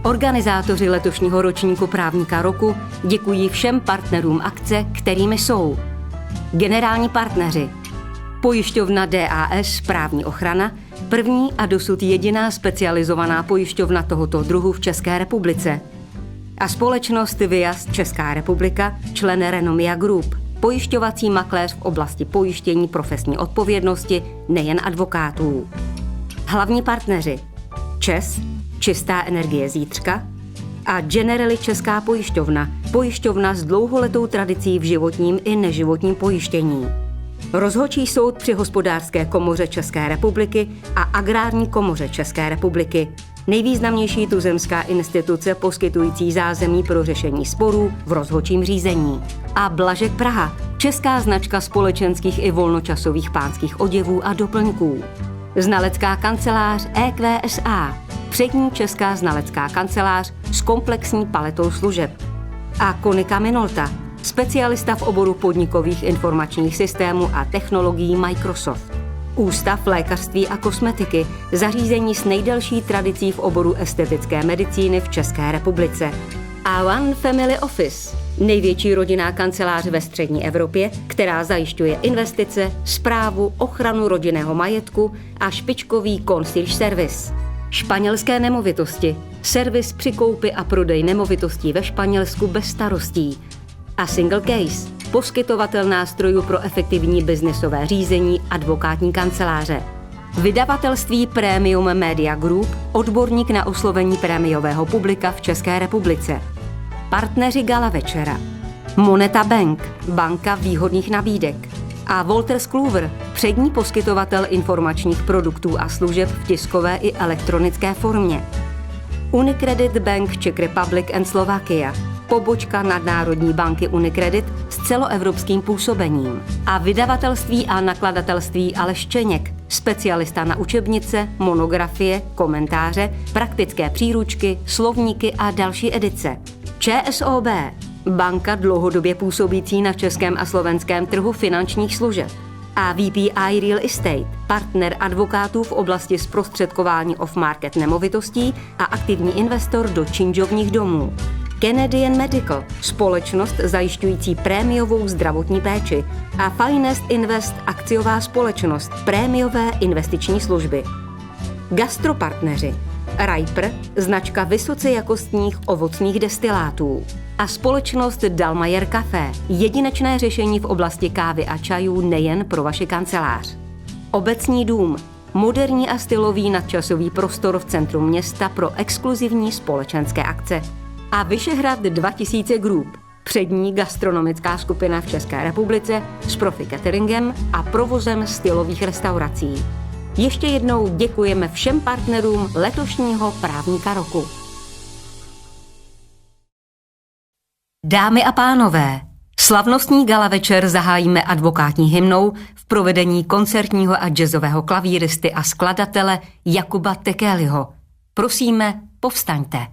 Organizátoři letošního ročníku Právníka roku děkují všem partnerům akce, kterými jsou generální partneři pojišťovna DAS Právní ochrana, první a dosud jediná specializovaná pojišťovna tohoto druhu v České republice, a společnost Vias Česká republika, člen Renomia Group, pojišťovací makléř v oblasti pojištění profesní odpovědnosti nejen advokátů. Hlavní partneři ČEZ, Čistá energie zítřka, a Generali Česká pojišťovna, pojišťovna s dlouholetou tradicí v životním i neživotním pojištění. Rozhodčí soud při Hospodářské komoře České republiky a Agrární komoře České republiky, nejvýznamnější tuzemská instituce poskytující zázemí pro řešení sporů v rozhodčím řízení. A Blažek Praha, česká značka společenských i volnočasových pánských oděvů a doplňků. Znalecká kancelář EQSA, přední česká znalecká kancelář s komplexní paletou služeb. A Konica Minolta, specialista v oboru podnikových informačních systémů a technologií Microsoft. Ústav lékařství a kosmetiky, zařízení s nejdelší tradicí v oboru estetické medicíny v České republice. A One Family Office, největší rodinná kancelář ve střední Evropě, která zajišťuje investice, správu, ochranu rodinného majetku a špičkový concierge service. Španělské nemovitosti, servis při koupi a prodej nemovitostí ve Španělsku bez starostí. A Single Case, poskytovatel nástrojů pro efektivní biznesové řízení advokátní kanceláře. Vydavatelství Premium Media Group, odborník na oslovení prémiového publika v České republice. Partneři gala večera. Moneta Bank, banka výhodných nabídek. A Wolters Kluwer, přední poskytovatel informačních produktů a služeb v tiskové i elektronické formě. Unicredit Bank Czech Republic and Slovakia, pobočka nadnárodní banky Unicredit s celoevropským působením. A vydavatelství a nakladatelství Aleš Štěněk, specialista na učebnice, monografie, komentáře, praktické příručky, slovníky a další edice. ČSOB, banka dlouhodobě působící na českém a slovenském trhu finančních služeb. A VPI Real Estate, partner advokátů v oblasti zprostředkování off-market nemovitostí a aktivní investor do činžovních domů. Canadian Medical, společnost zajišťující prémiovou zdravotní péči, a Finest Invest, akciová společnost, prémiové investiční služby. Gastropartneři Riper, značka vysoce jakostních ovocných destilátů, a společnost Dalmayer Café, jedinečné řešení v oblasti kávy a čajů nejen pro vaši kancelář. Obecní dům, moderní a stylový nadčasový prostor v centru města pro exkluzivní společenské akce. A Vyšehrad 2000 Group, přední gastronomická skupina v České republice s profi cateringem a provozem stylových restaurací. Ještě jednou děkujeme všem partnerům letošního Právníka roku. Dámy a pánové, slavnostní gala večer zahájíme advokátní hymnou v provedení koncertního a jazzového klavíristy a skladatele Jakuba Tekeliho. Prosíme, povstaňte.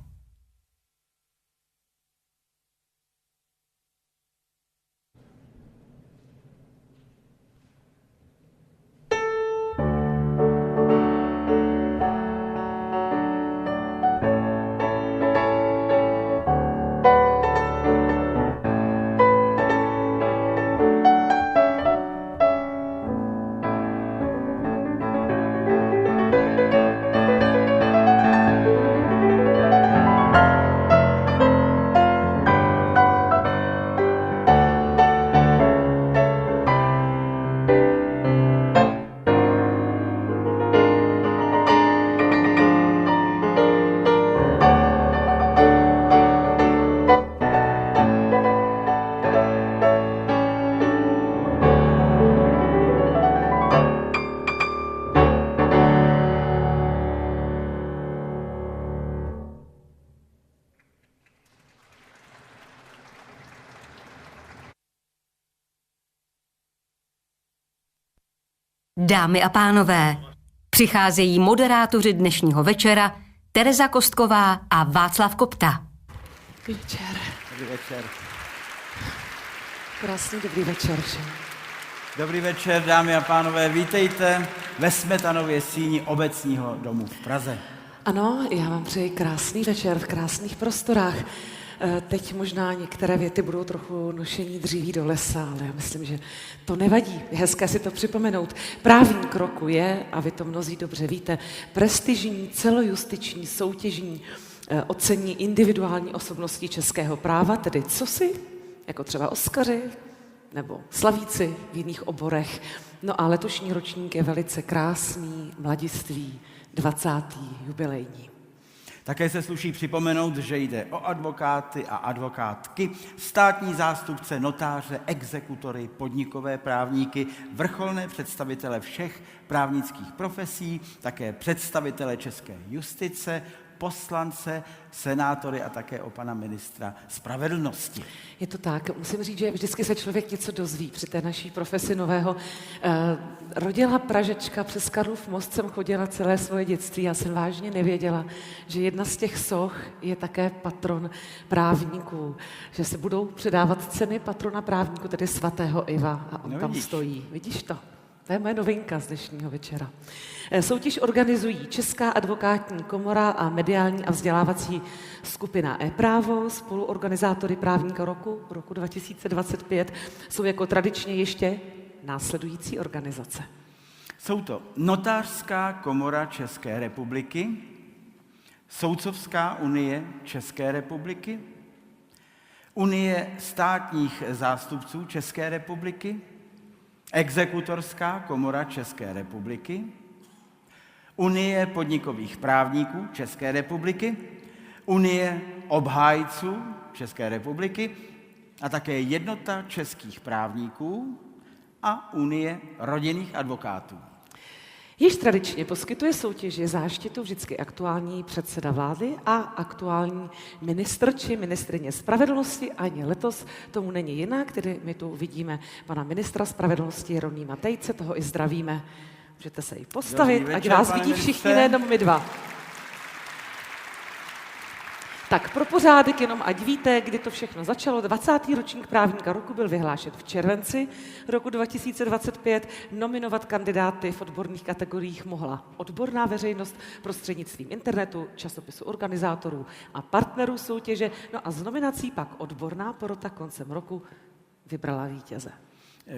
Dámy a pánové, přicházejí moderátoři dnešního večera Tereza Kostková a Václav Kopta. Dobrý večer. Dobrý večer. Krásný dobrý večer všem. Dobrý večer, dámy a pánové, vítejte ve Smetanově síni Obecního domu v Praze. Ano, já vám přeji krásný večer v krásných prostorách. Teď možná některé věty budou trochu nošení dříví do lesa, ale já myslím, že to nevadí. Je hezké si to připomenout. Právník roku je, a vy to mnozí dobře víte, prestižní celojustiční soutěžní ocení individuální osobností českého práva, tedy cosi, jako třeba Oskaři nebo slavíci v jiných oborech. No a letošní ročník je velice krásný, mladistvý, 20. jubilejní. Také se sluší připomenout, že jde o advokáty a advokátky, státní zástupce, notáře, exekutory, podnikové právníky, vrcholné představitele všech právnických profesí, také představitele české justice, poslance, senátory a také o pana ministra spravedlnosti. Je to tak. Musím říct, že vždycky se člověk něco dozví při té naší profesi nového. Rodila Pražečka, přes Karlův most jsem chodila celé svoje dětství. Já jsem vážně nevěděla, že jedna z těch soch je také patron právníků. Že se budou předávat ceny patrona právníků, tedy svatého Iva. A on tam stojí. Vidíš to? To je moje novinka z dnešního večera. Soutěž organizují Česká advokátní komora a mediální a vzdělávací skupina ePrávo. Spoluorganizátory právníka roku 2025 jsou jako tradičně ještě následující organizace. Jsou to Notářská komora České republiky, Soudcovská unie České republiky, Unie státních zástupců České republiky, Exekutorská komora České republiky, Unie podnikových právníků České republiky, Unie obhájců České republiky a také Jednota českých právníků a Unie rodinných advokátů. Již tradičně poskytuje soutěži záštitu vždycky aktuální předseda vlády a aktuální ministr či ministryně spravedlnosti. Ani letos tomu není jinak, tedy my tu vidíme pana ministra spravedlnosti Jeronýma Tejce, toho i zdravíme. Můžete se i postavit, ať vás vidí všichni, nejenom my dva. Tak pro pořádek jenom ať víte, kdy to všechno začalo. 20. ročník právníka roku byl vyhlášen v červenci roku 2025. Nominovat kandidáty v odborných kategoriích mohla odborná veřejnost prostřednictvím internetu, časopisu organizátorů a partnerů soutěže. No a z nominací pak odborná porota koncem roku vybrala vítěze.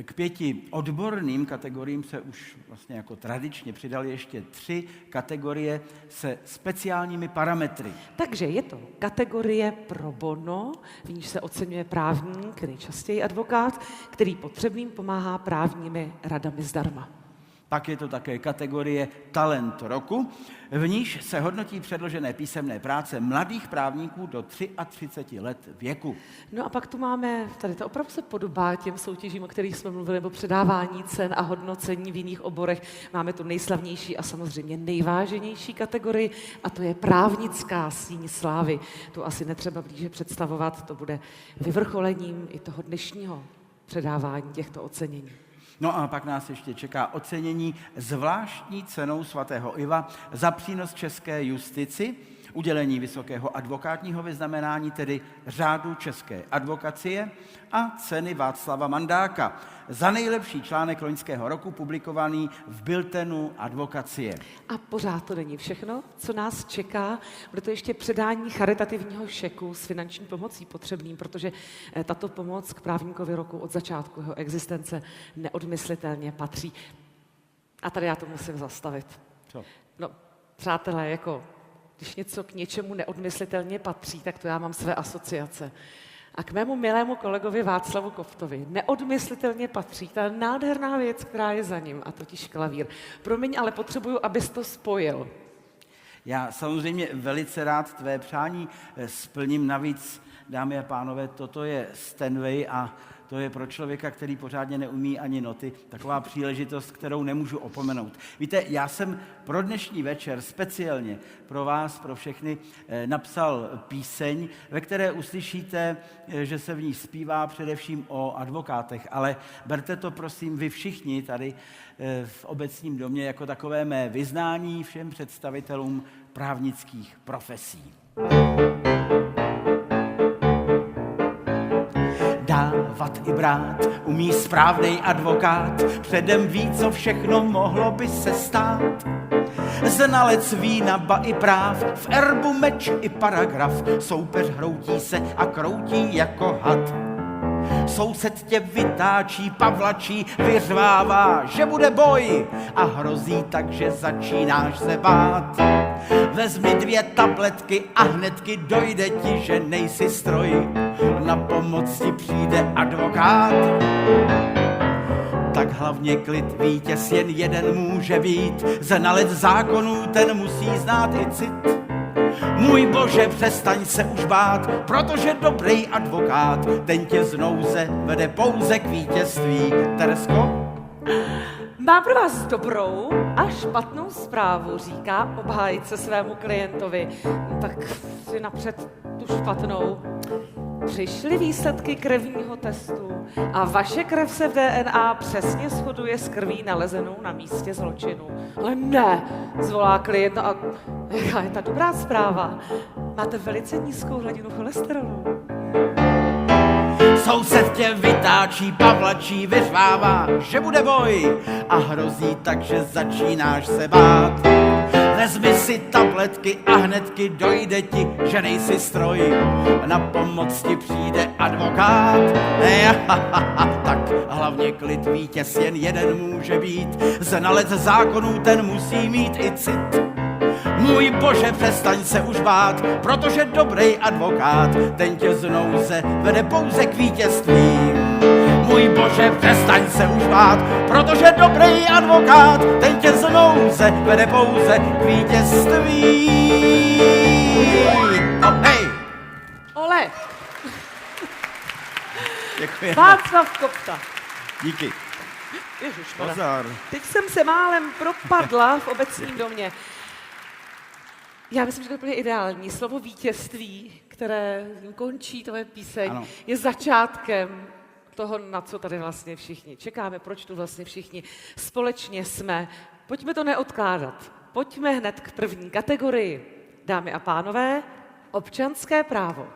K 5 odborným kategoriím se už vlastně jako tradičně přidaly ještě 3 kategorie se speciálními parametry. Takže je to kategorie pro bono, v níž se oceňuje právník, nejčastěji advokát, který potřebným pomáhá právními radami zdarma. Pak je to také kategorie Talent roku, v níž se hodnotí předložené písemné práce mladých právníků do 33 let věku. No a pak tu máme, tady to opravdu se podobá těm soutěžím, o kterých jsme mluvili, nebo předávání cen a hodnocení v jiných oborech. Máme tu nejslavnější a samozřejmě nejváženější kategorii a to je právnická síň slávy. Tu asi netřeba blíže představovat, to bude vyvrcholením i toho dnešního předávání těchto ocenění. No a pak nás ještě čeká ocenění zvláštní cenou svatého Iva za přínos české justici, udělení vysokého advokátního vyznamenání, tedy řádu české advokacie a ceny Václava Mandáka za nejlepší článek loňského roku publikovaný v Biltenu advokacie. A pořád to není všechno, co nás čeká. Bude to ještě předání charitativního šeku s finanční pomocí potřebným, protože tato pomoc k právníkovi roku od začátku jeho existence neodmyslitelně patří. A tady já to musím zastavit. Co? No, přátelé, jako když něco k něčemu neodmyslitelně patří, tak to já mám své asociace. A k mému milému kolegovi Václavu Koftovi neodmyslitelně patří ta nádherná věc, která je za ním, a totiž klavír. Promiň, ale potřebuju, abys to spojil. Já samozřejmě velice rád tvé přání splním, navíc, dámy a pánové, toto je Steinway a to je pro člověka, který pořádně neumí ani noty, taková příležitost, kterou nemůžu opomenout. Víte, já jsem pro dnešní večer speciálně pro vás, pro všechny, napsal píseň, ve které uslyšíte, že se v ní zpívá především o advokátech, ale berte to prosím vy všichni tady v obecním domě jako takové mé vyznání všem představitelům právnických profesí. Dávat i brát umí správnej advokát, předem ví, co všechno mohlo by se stát. Znalec vína, ba i práv, v erbu meč i paragraf, soupeř hroutí se a kroutí jako had. Soused tě vytáčí, pavlačí, vyřvává, že bude boj a hrozí tak, že začínáš se bát. Vezmi 2 tabletky a hnedky dojde ti, že nejsi stroj. Na pomoc ti přijde advokát. Tak hlavně klid, vítěz jen jeden může být. Znalec zákonů, ten musí znát i cit. Můj Bože, přestaň se už bát, protože dobrý advokát, ten tě z nouze vede pouze k vítězství. Teresko? Mám pro vás dobrou a špatnou zprávu, říká obhájce svému klientovi. Tak si napřed tu špatnou. Přišly výsledky krevního testu a vaše krev se v DNA přesně shoduje s krví nalezenou na místě zločinu. Ale ne, zvolá klient, a jaká je ta dobrá zpráva? Máte velice nízkou hladinu cholesterolu. Soused tě vytáčí, pavlačí, vyřvává, že bude boj a hrozí tak, že začínáš se bát. Vezmi si tabletky a hnedky dojde ti, že nejsi stroj. Na pomoc ti přijde advokát. Tak hlavně klid, vítěz jen jeden může být. Znalec zákonů, ten musí mít i cit. Můj Bože, přestaň se už bát, protože dobrý advokát, ten tě z nouze vede pouze k vítězství. Můj Bože, přestaň se už bát, protože dobrý advokát, ten tě z nouze vede pouze k vítězství. No, hej! Ole! Děkuji. Václav Kopta. Díky. Ježišmarja. Pozor. Teď jsem se málem propadla v Obecním domě. Já myslím, že to je úplně ideální. Slovo vítězství, které končí, to je píseň, Ano. je začátkem toho, na co tady vlastně všichni čekáme, proč tu vlastně všichni společně jsme. Pojďme to neodkládat. Pojďme hned k první kategorii. Dámy a pánové, občanské právo.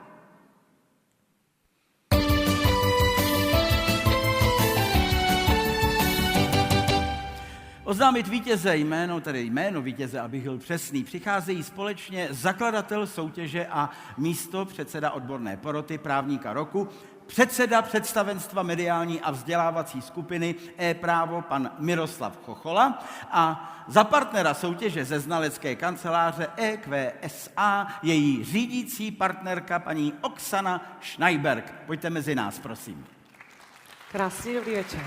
Oznámit vítěze, jméno vítěze, abych byl přesný, přicházejí společně zakladatel soutěže a místo předseda odborné poroty právníka roku, předseda představenstva mediální a vzdělávací skupiny e-právo pan Miroslav Chochola a za partnera soutěže ze znalecké kanceláře EQSA její řídící partnerka paní Oksana Schneiberg. Pojďte mezi nás, prosím. Krásný dobrý večer.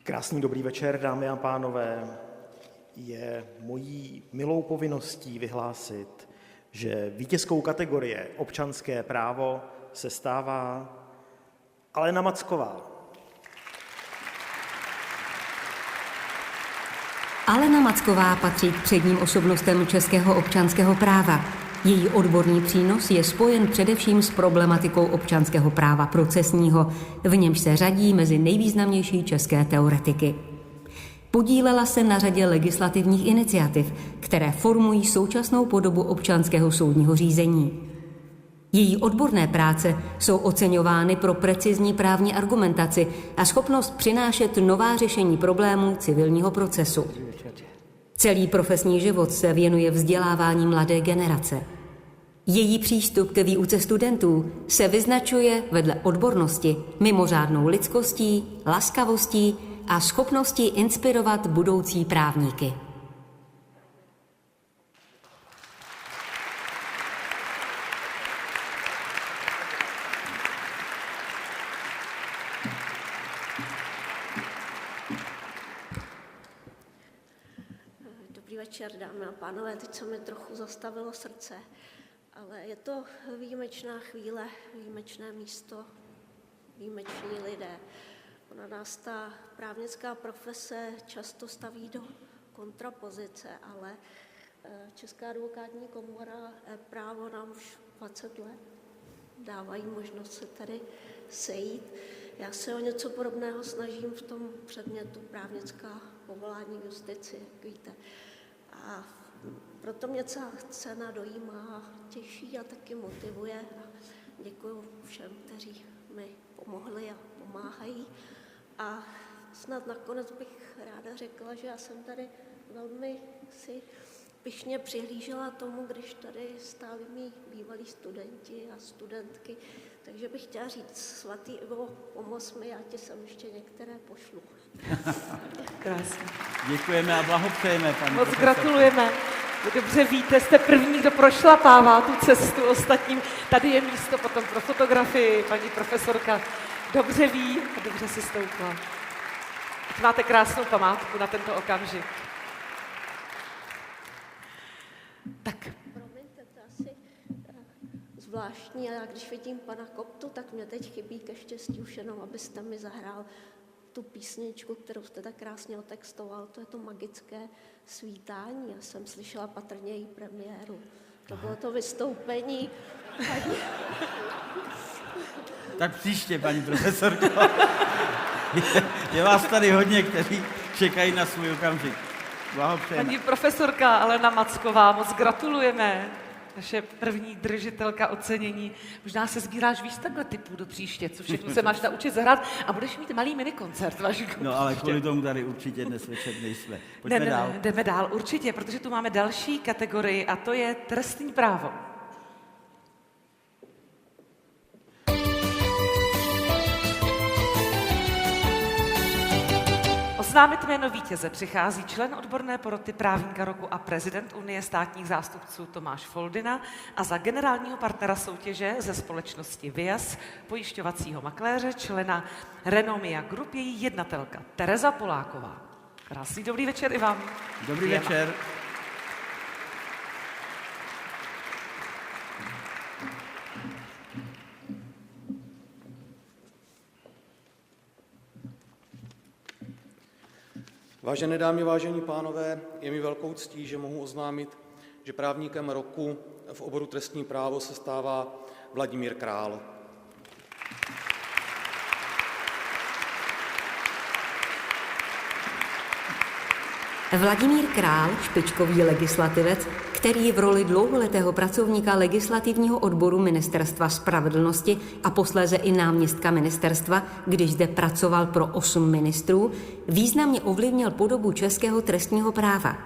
Krásný dobrý večer, dámy a pánové. Je mojí milou povinností vyhlásit, že vítězkou kategorie občanské právo se stává Alena Macková. Alena Macková patří k předním osobnostem českého občanského práva. Její odborný přínos je spojen především s problematikou občanského práva procesního, v němž se řadí mezi nejvýznamnější české teoretiky. Podílela se na řadě legislativních iniciativ, které formují současnou podobu občanského soudního řízení. Její odborné práce jsou oceňovány pro precizní právní argumentaci a schopnost přinášet nová řešení problémů civilního procesu. Celý profesní život se věnuje vzdělávání mladé generace. Její přístup ke výuce studentů se vyznačuje vedle odbornosti mimořádnou lidskostí, laskavostí a schopností inspirovat budoucí právníky. Dobrý večer, dámy a pánové. Teď se mi trochu zastavilo srdce, ale je to výjimečná chvíle, výjimečné místo, výjimeční lidé. Ona nás ta právnická profese často staví do kontrapozice, ale Česká advokátní komora právo nám už 20 let dávají možnost se tady sejít. Já se o něco podobného snažím v tom předmětu právnická povolání v justici, jak víte. A proto mě celá scéna dojímá, těší a taky motivuje. A děkuji všem, kteří mi pomohli a pomáhají. A snad nakonec bych ráda řekla, že já jsem tady velmi si pyšně přihlížela tomu, když tady stáli mý bývalí studenti a studentky. Takže bych chtěla říct, svatý Ivo, pomoz mi, já ti sem ještě některé pošlu. Krásně. Děkujeme a blahopřejeme, paní Moc profesorko. gratulujeme. Vy dobře víte, jste první, kdo prošlapává tu cestu ostatním. Tady je místo potom pro fotografii, paní profesorka dobře ví a dobře si stoupla. Ať máte krásnou památku na tento okamžik. Tak, Promiňte, to asi zvláštní, ale já když vidím pana Koptu, tak mě teď chybí ke štěstí už jenom, abyste mi zahrál tu písničku, kterou jste tak krásně otextoval. To je to magické svítání. Já jsem slyšela patrně její premiéru. To bylo to vystoupení. Tak příště, paní profesorko. Je vás tady hodně, kteří čekají na svůj okamžik. Blahopřejeme. paní profesorka Alena Macková, moc gratulujeme. Naše první držitelka ocenění. Možná se sbíráš víc takhle typů do příště, co všechno se máš naučit zahrát a budeš mít malý minikoncert, Vašku. No ale kvůli tomu tady určitě dnes večer nejsme. Pojďme Ne, dál. jdeme dál, určitě, protože tu máme další kategorii a to je trestní právo. Oznámit jméno vítěze přichází člen odborné poroty právníka roku a prezident Unie státních zástupců Tomáš Foldina a za generálního partnera soutěže ze společnosti Vias, pojišťovacího makléře, člena Renomia Group, její jednatelka Tereza Poláková. Krásný dobrý večer i vám. Dobrý Dvěma. večer. Vážené dámy, vážení pánové, je mi velkou ctí, že mohu oznámit, že právníkem roku v oboru trestní právo se stává Vladimír Král. Vladimír Král, špičkový legislativec, který v roli dlouholetého pracovníka legislativního odboru Ministerstva spravedlnosti a posléze i náměstka ministerstva, když zde pracoval pro 8 ministrů, významně ovlivnil podobu českého trestního práva.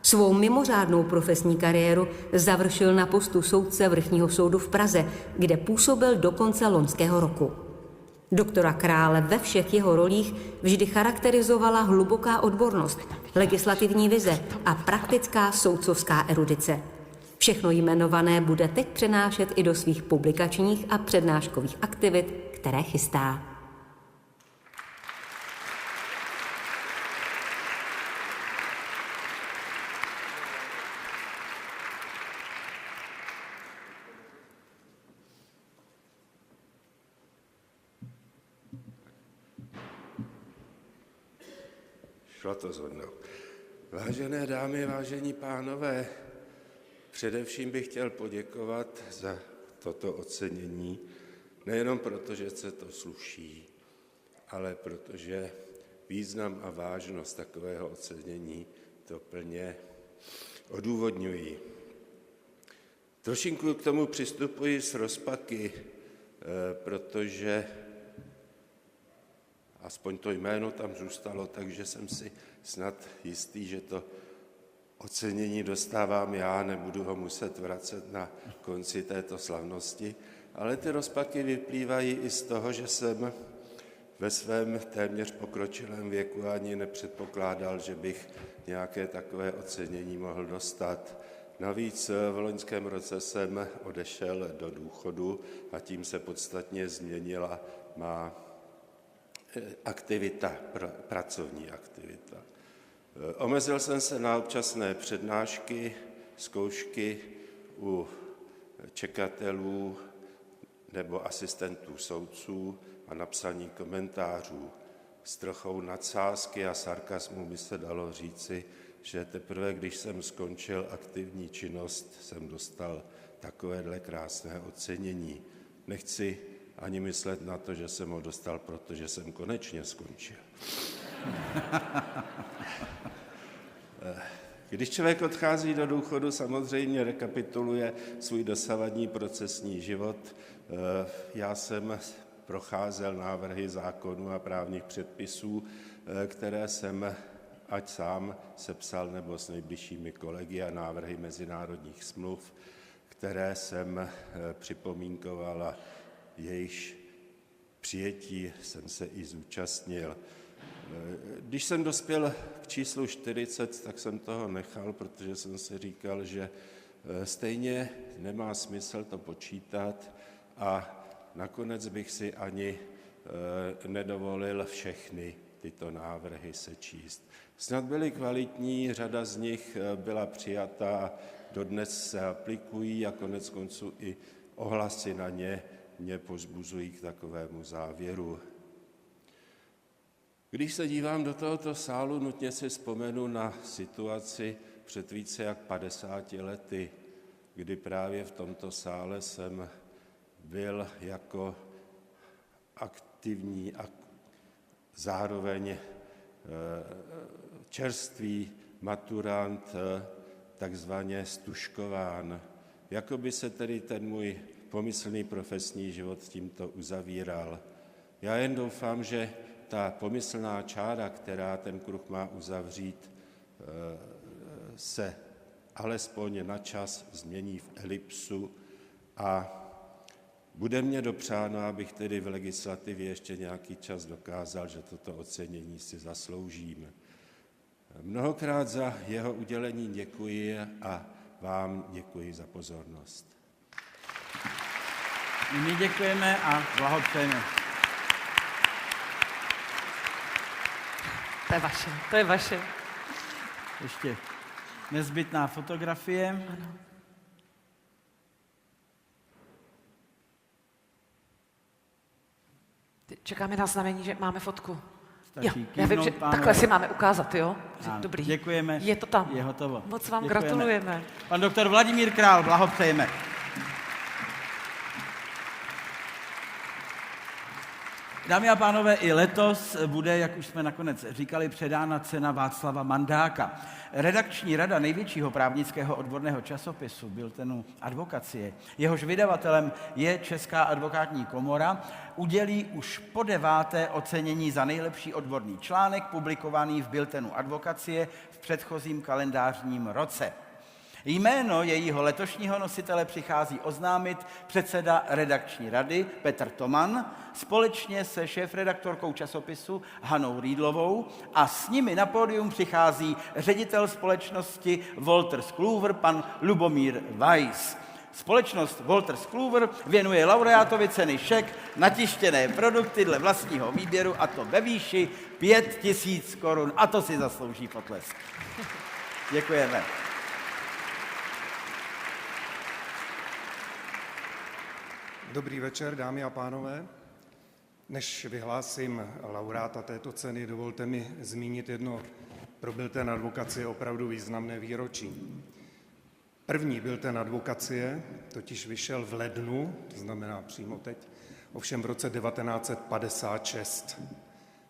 Svou mimořádnou profesní kariéru završil na postu soudce Vrchního soudu v Praze, kde působil do konce loňského roku. Doktora Krále ve všech jeho rolích vždy charakterizovala hluboká odbornost, legislativní vize a praktická soudcovská erudice. Všechno jmenované bude teď přenášet i do svých publikačních a přednáškových aktivit, které chystá. Šlo to zhodnout. Vážené dámy, vážení pánové, především bych chtěl poděkovat za toto ocenění, nejenom proto, že se to sluší, ale protože význam a vážnost takového ocenění to plně odůvodňují. Trošinku k tomu přistupuji s rozpaky, protože aspoň to jméno tam zůstalo, takže jsem si snad jistý, že to ocenění dostávám já, nebudu ho muset vracet na konci této slavnosti, ale ty rozpaky vyplývají i z toho, že jsem ve svém téměř pokročilém věku ani nepředpokládal, že bych nějaké takové ocenění mohl dostat. Navíc v loňském roce jsem odešel do důchodu a tím se podstatně změnila má aktivita, pracovní aktivita. Omezil jsem se na občasné přednášky, zkoušky u čekatelů nebo asistentů soudců a napsaní komentářů. S trochou nadsázky a sarkasmu by se dalo říci, že teprve když jsem skončil aktivní činnost, jsem dostal takovéhle krásné ocenění. Nechci ani myslet na to, že jsem ho dostal, protože jsem konečně skončil. Když člověk odchází do důchodu, samozřejmě rekapituluje svůj dosavadní procesní život. Já jsem procházel návrhy zákonů a právních předpisů, které jsem ať sám sepsal nebo s nejbližšími kolegy, a návrhy mezinárodních smluv, které jsem připomínkoval a jejichž přijetí jsem se i zúčastnil. Když jsem dospěl k číslu 40, tak jsem toho nechal, protože jsem si říkal, že stejně nemá smysl to počítat a nakonec bych si ani nedovolil všechny tyto návrhy sečíst. Snad byly kvalitní, řada z nich byla přijata, dodnes se aplikují a konec konců i ohlasy na ně mě povzbuzují k takovému závěru. Když se dívám do tohoto sálu, nutně si vzpomenu na situaci před více jak 50 lety, kdy právě v tomto sále jsem byl jako aktivní a zároveň čerstvý maturant takzvaně stužkován. Jakoby se tedy ten můj pomyslný profesní život tímto uzavíral. Já jen doufám, že ta pomyslná čára, která ten kruh má uzavřít, se alespoň na čas změní v elipsu a bude mě dopřáno, abych tedy v legislativě ještě nějaký čas dokázal, že toto ocenění si zasloužím. Mnohokrát za jeho udělení děkuji a vám děkuji za pozornost. My děkujeme a blahopřejeme. To je vaše, to je vaše. Ještě nezbytná fotografie. Ano. Čekáme na znamení, že máme fotku. Stačí Já vím, že kývnout, pánové. takhle si máme ukázat, jo? Ano, Dobrý. děkujeme. Je to tam. Je hotovo. Moc vám Děkujeme. gratulujeme. Pan doktor Vladimír Král, blahopřejeme. Dámy a pánové, i letos bude, jak už jsme nakonec říkali, předána cena Václava Mandáka. Redakční rada největšího právnického odborného časopisu Bulletinu advokacie, jehož vydavatelem je Česká advokátní komora, udělí už po 9. ocenění za nejlepší odborný článek publikovaný v Bulletinu advokacie v předchozím kalendářním roce. Jméno jejího letošního nositele přichází oznámit předseda redakční rady Petr Toman společně se šéfredaktorkou časopisu Hanou Rýdlovou a s nimi na pódium přichází ředitel společnosti Wolters Kluwer pan Lubomír Weiss. Společnost Wolters Kluwer věnuje laureátovi ceny šek na tištěné produkty dle vlastního výběru, a to ve výši 5 000 korun. A to si zaslouží potlesk. Děkujeme. Dobrý večer, dámy a pánové. Než vyhlásím laureáta této ceny, dovolte mi zmínit jedno pro Bulletin advokacie opravdu významné výročí. První Bulletin advokacie totiž vyšel v lednu, to znamená přímo teď, ovšem v roce 1956.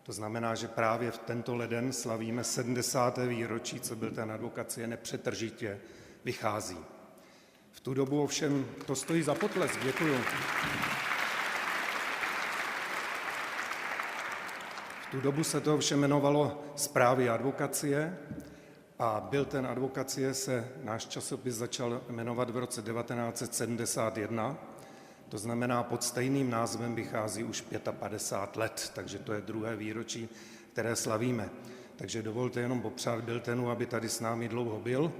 To znamená, že právě v tento leden slavíme 70. výročí, co Bulletin advokacie nepřetržitě vychází. V tu dobu ovšem, to stojí za potlesk, děkuju. V tu dobu se to ovšem jmenovalo Zprávy advokacie a Bulletin advokacie se náš časopis začal jmenovat v roce 1971, to znamená pod stejným názvem vychází už 55 let, takže to je druhé výročí, které slavíme. Takže dovolte jenom popřát Bulletinu, aby tady s námi dlouho byl,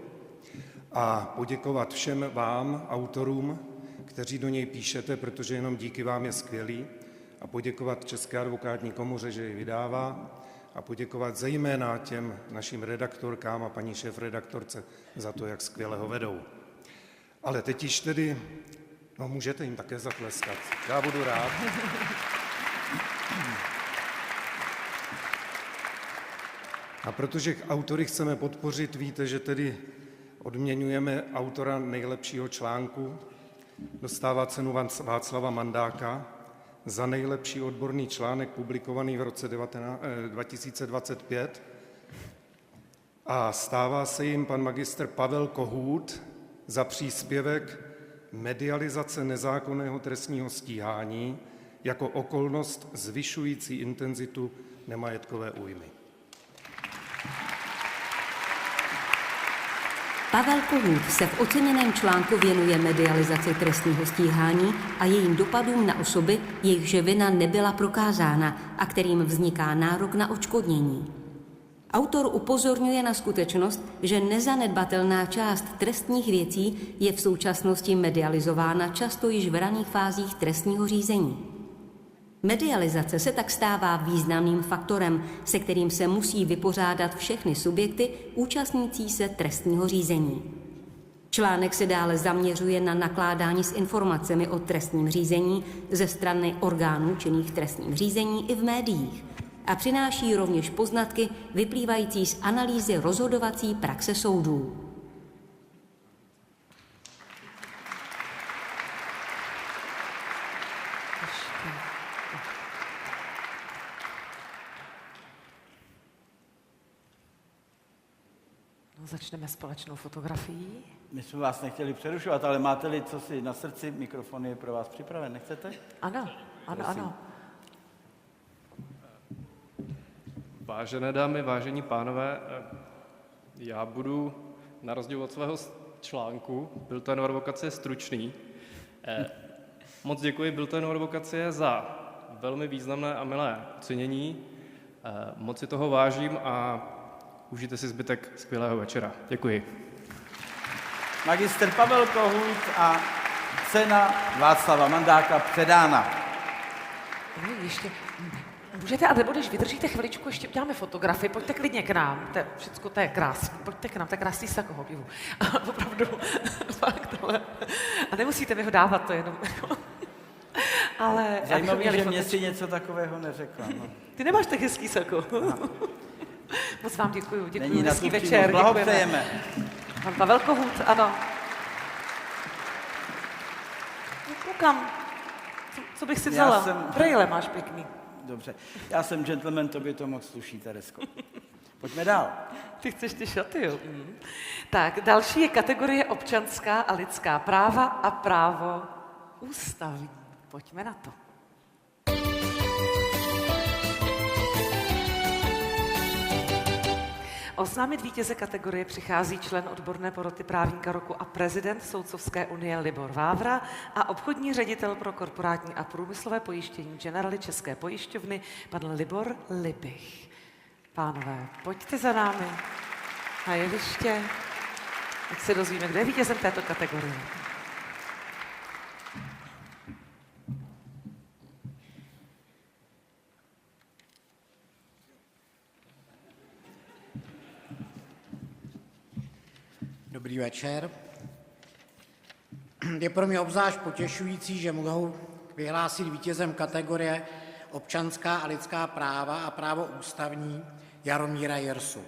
a poděkovat všem vám, autorům, kteří do něj píšete, protože jenom díky vám je skvělý, a poděkovat České advokátní komoře, že ji vydává, a poděkovat zejména těm našim redaktorkám a paní šéfredaktorce za to, jak skvěle ho vedou. Ale teď již tedy, no můžete jim také zatleskat, já budu rád. A protože autory chceme podpořit, víte, že tedy odměňujeme autora nejlepšího článku, dostává cenu Václava Mandáka za nejlepší odborný článek publikovaný v roce 2025. a stává se jim pan magistr Pavel Kohút za příspěvek medializace nezákonného trestního stíhání jako okolnost zvyšující intenzitu nemajetkové újmy. Pavel Kohút se v oceněném článku věnuje medializaci trestního stíhání a jejím dopadům na osoby, jejichž vina nebyla prokázána a kterým vzniká nárok na odškodnění. Autor upozorňuje na skutečnost, že nezanedbatelná část trestních věcí je v současnosti medializována často již v raných fázích trestního řízení. Medializace se tak stává významným faktorem, se kterým se musí vypořádat všechny subjekty účastnící se trestního řízení. Článek se dále zaměřuje na nakládání s informacemi o trestním řízení ze strany orgánů činných v trestním řízení i v médiích a přináší rovněž poznatky vyplývající z analýzy rozhodovací praxe soudů. Začneme společnou fotografií. My jsme vás nechtěli přerušovat, ale máte-li co si na srdci, mikrofon je pro vás připraven, nechcete? Ano, ano, Prosím. ano. Vážené dámy, vážení pánové, já budu na rozdíl od svého článku Biltenu advokacie stručný. Moc děkuji Biltenu advokacie za velmi významné a milé ocenění. Moc si toho vážím a užijte si zbytek skvělého večera. Děkuji. Magister Pavel Kohút a cena Václava Mandáka předána. No, ještě můžete, ale když vydržíte chviličku, ještě uděláme fotografii, pojďte klidně k nám, všecko to je krásné, pojďte k nám, to je krásný sako obdivu. Opravdu, fakt, ale, a nemusíte mi ho dávat, to jenom. Ale Zajímavé, že mě si něco takového neřekla. No. Ty nemáš tak hezký sako. Moc vám děkuju, Není na hezký tu večer, přímo, blahopřejeme. Pan Pavel Kohút, ano. Koukám, co bych si vzala? Brejle máš pěkný. Dobře, já jsem gentleman, tobě to moc sluší, Teresko. Pojďme dál. Ty chceš ty šaty, jo? Tak, další je kategorie občanská a lidská práva a právo ústavní. Pojďme na to. Oznámit vítěze kategorie přichází člen odborné poroty právníka roku a prezident Soudcovské unie Libor Vávra a obchodní ředitel pro korporátní a průmyslové pojištění Generali České pojišťovny pan Libor Libich. Pánové, pojďte za námi na jeviště, ať se dozvíme, kdo je vítězem této kategorie. Dobrý večer. Je pro mě obzvlášť potěšující, že mohu vyhlásit vítězem kategorie občanská a lidská práva a právo ústavní Jaromíra Jirsu.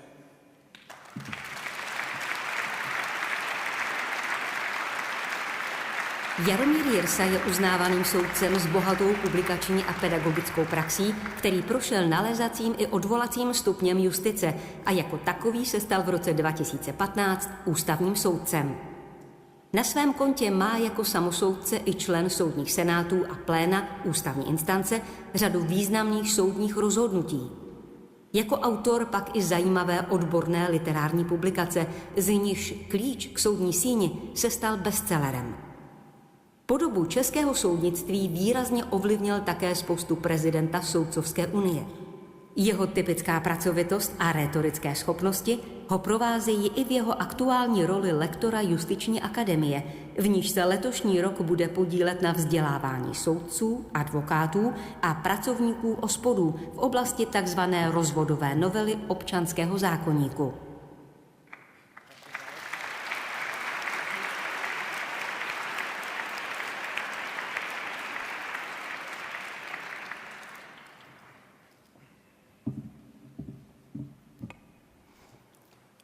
Jaromír Jirsa je uznávaným soudcem s bohatou publikační a pedagogickou praxí, který prošel nalézacím i odvolacím stupněm justice a jako takový se stal v roce 2015 ústavním soudcem. Na svém kontě má jako samosoudce i člen soudních senátů a pléna ústavní instance řadu významných soudních rozhodnutí. Jako autor pak i zajímavé odborné literární publikace, z nichž Klíč k soudní síni se stal bestsellerem. Podobu českého soudnictví výrazně ovlivnil také spoustu prezidenta Soudcovské unie. Jeho typická pracovitost a rétorické schopnosti ho provázejí i v jeho aktuální roli lektora Justiční akademie, v níž se letošní rok bude podílet na vzdělávání soudců, advokátů a pracovníků OSPODů v oblasti tzv. Rozvodové novely občanského zákoníku.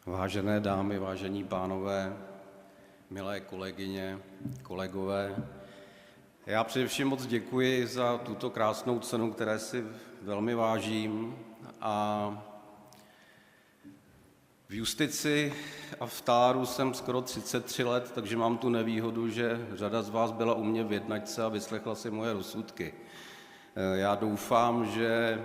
Vážené dámy, vážení pánové, milé kolegyně, kolegové, já především moc děkuji za tuto krásnou cenu, které si velmi vážím a V justici a v táru jsem skoro 33 let, takže mám tu nevýhodu, že řada z vás byla u mě v jednačce a vyslechla si moje rozsudky. Já doufám, že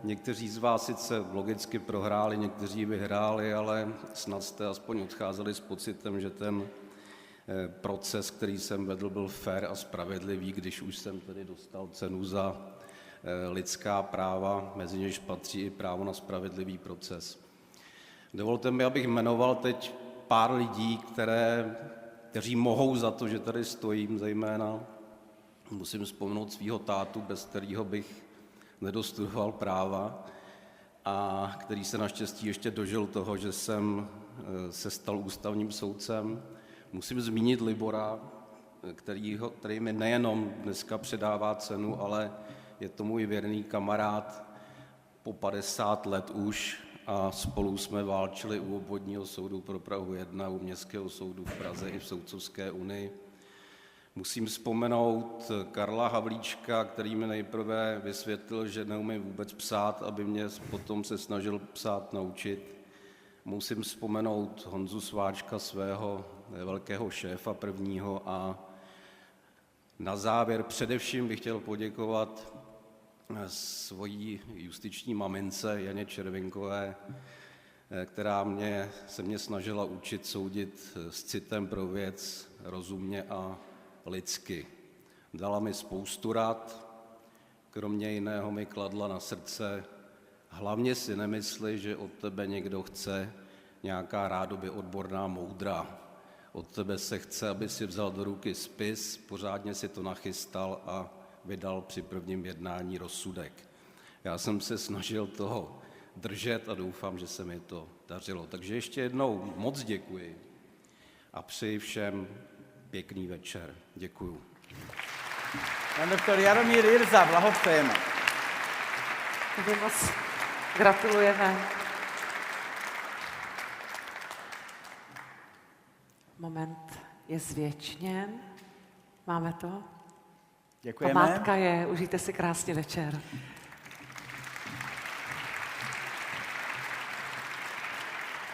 někteří z vás sice logicky prohráli, někteří vyhráli, ale snad jste aspoň odcházeli s pocitem, že ten proces, který jsem vedl, byl fair a spravedlivý, když už jsem tedy dostal cenu za lidská práva, mezi něž patří i právo na spravedlivý proces. Dovolte mi, abych jmenoval teď pár lidí, kteří mohou za to, že tady stojím, zejména musím vzpomenout svého tátu, bez kterého bych nedostudoval práva a který se naštěstí ještě dožil toho, že jsem se stal ústavním soudcem. Musím zmínit Libora, který mi nejenom dneska předává cenu, ale je to můj věrný kamarád po 50 let už a spolu jsme válčili u obvodního soudu pro Prahu 1, u Městského soudu v Praze i v Soudcovské unii. Musím vzpomenout Karla Havlíčka, který mi nejprve vysvětlil, že neumím vůbec psát, aby mě potom se snažil psát naučit. Musím vzpomenout Honzu Sváčka, svého velkého šéfa prvního, a na závěr především bych chtěl poděkovat svojí justiční mamince Janě Červinkové, která se mě snažila učit soudit s citem pro věc, rozumně a lidsky. Dala mi spoustu rad, kromě jiného mi kladla na srdce: hlavně si nemysli, že od tebe někdo chce nějaká rádoby odborná moudra. Od tebe se chce, aby si vzal do ruky spis, pořádně si to nachystal a vydal při prvním jednání rozsudek. Já jsem se snažil toho držet a doufám, že se mi to dařilo. Takže ještě jednou moc děkuji a přeji všem pěkný večer. Děkuju. Pan doktor Jaromír Jirsa, blahopřejeme. My moc gratulujeme. Moment je zvěčněn. Máme to? Děkujeme. Památka je, užijte si krásně večer.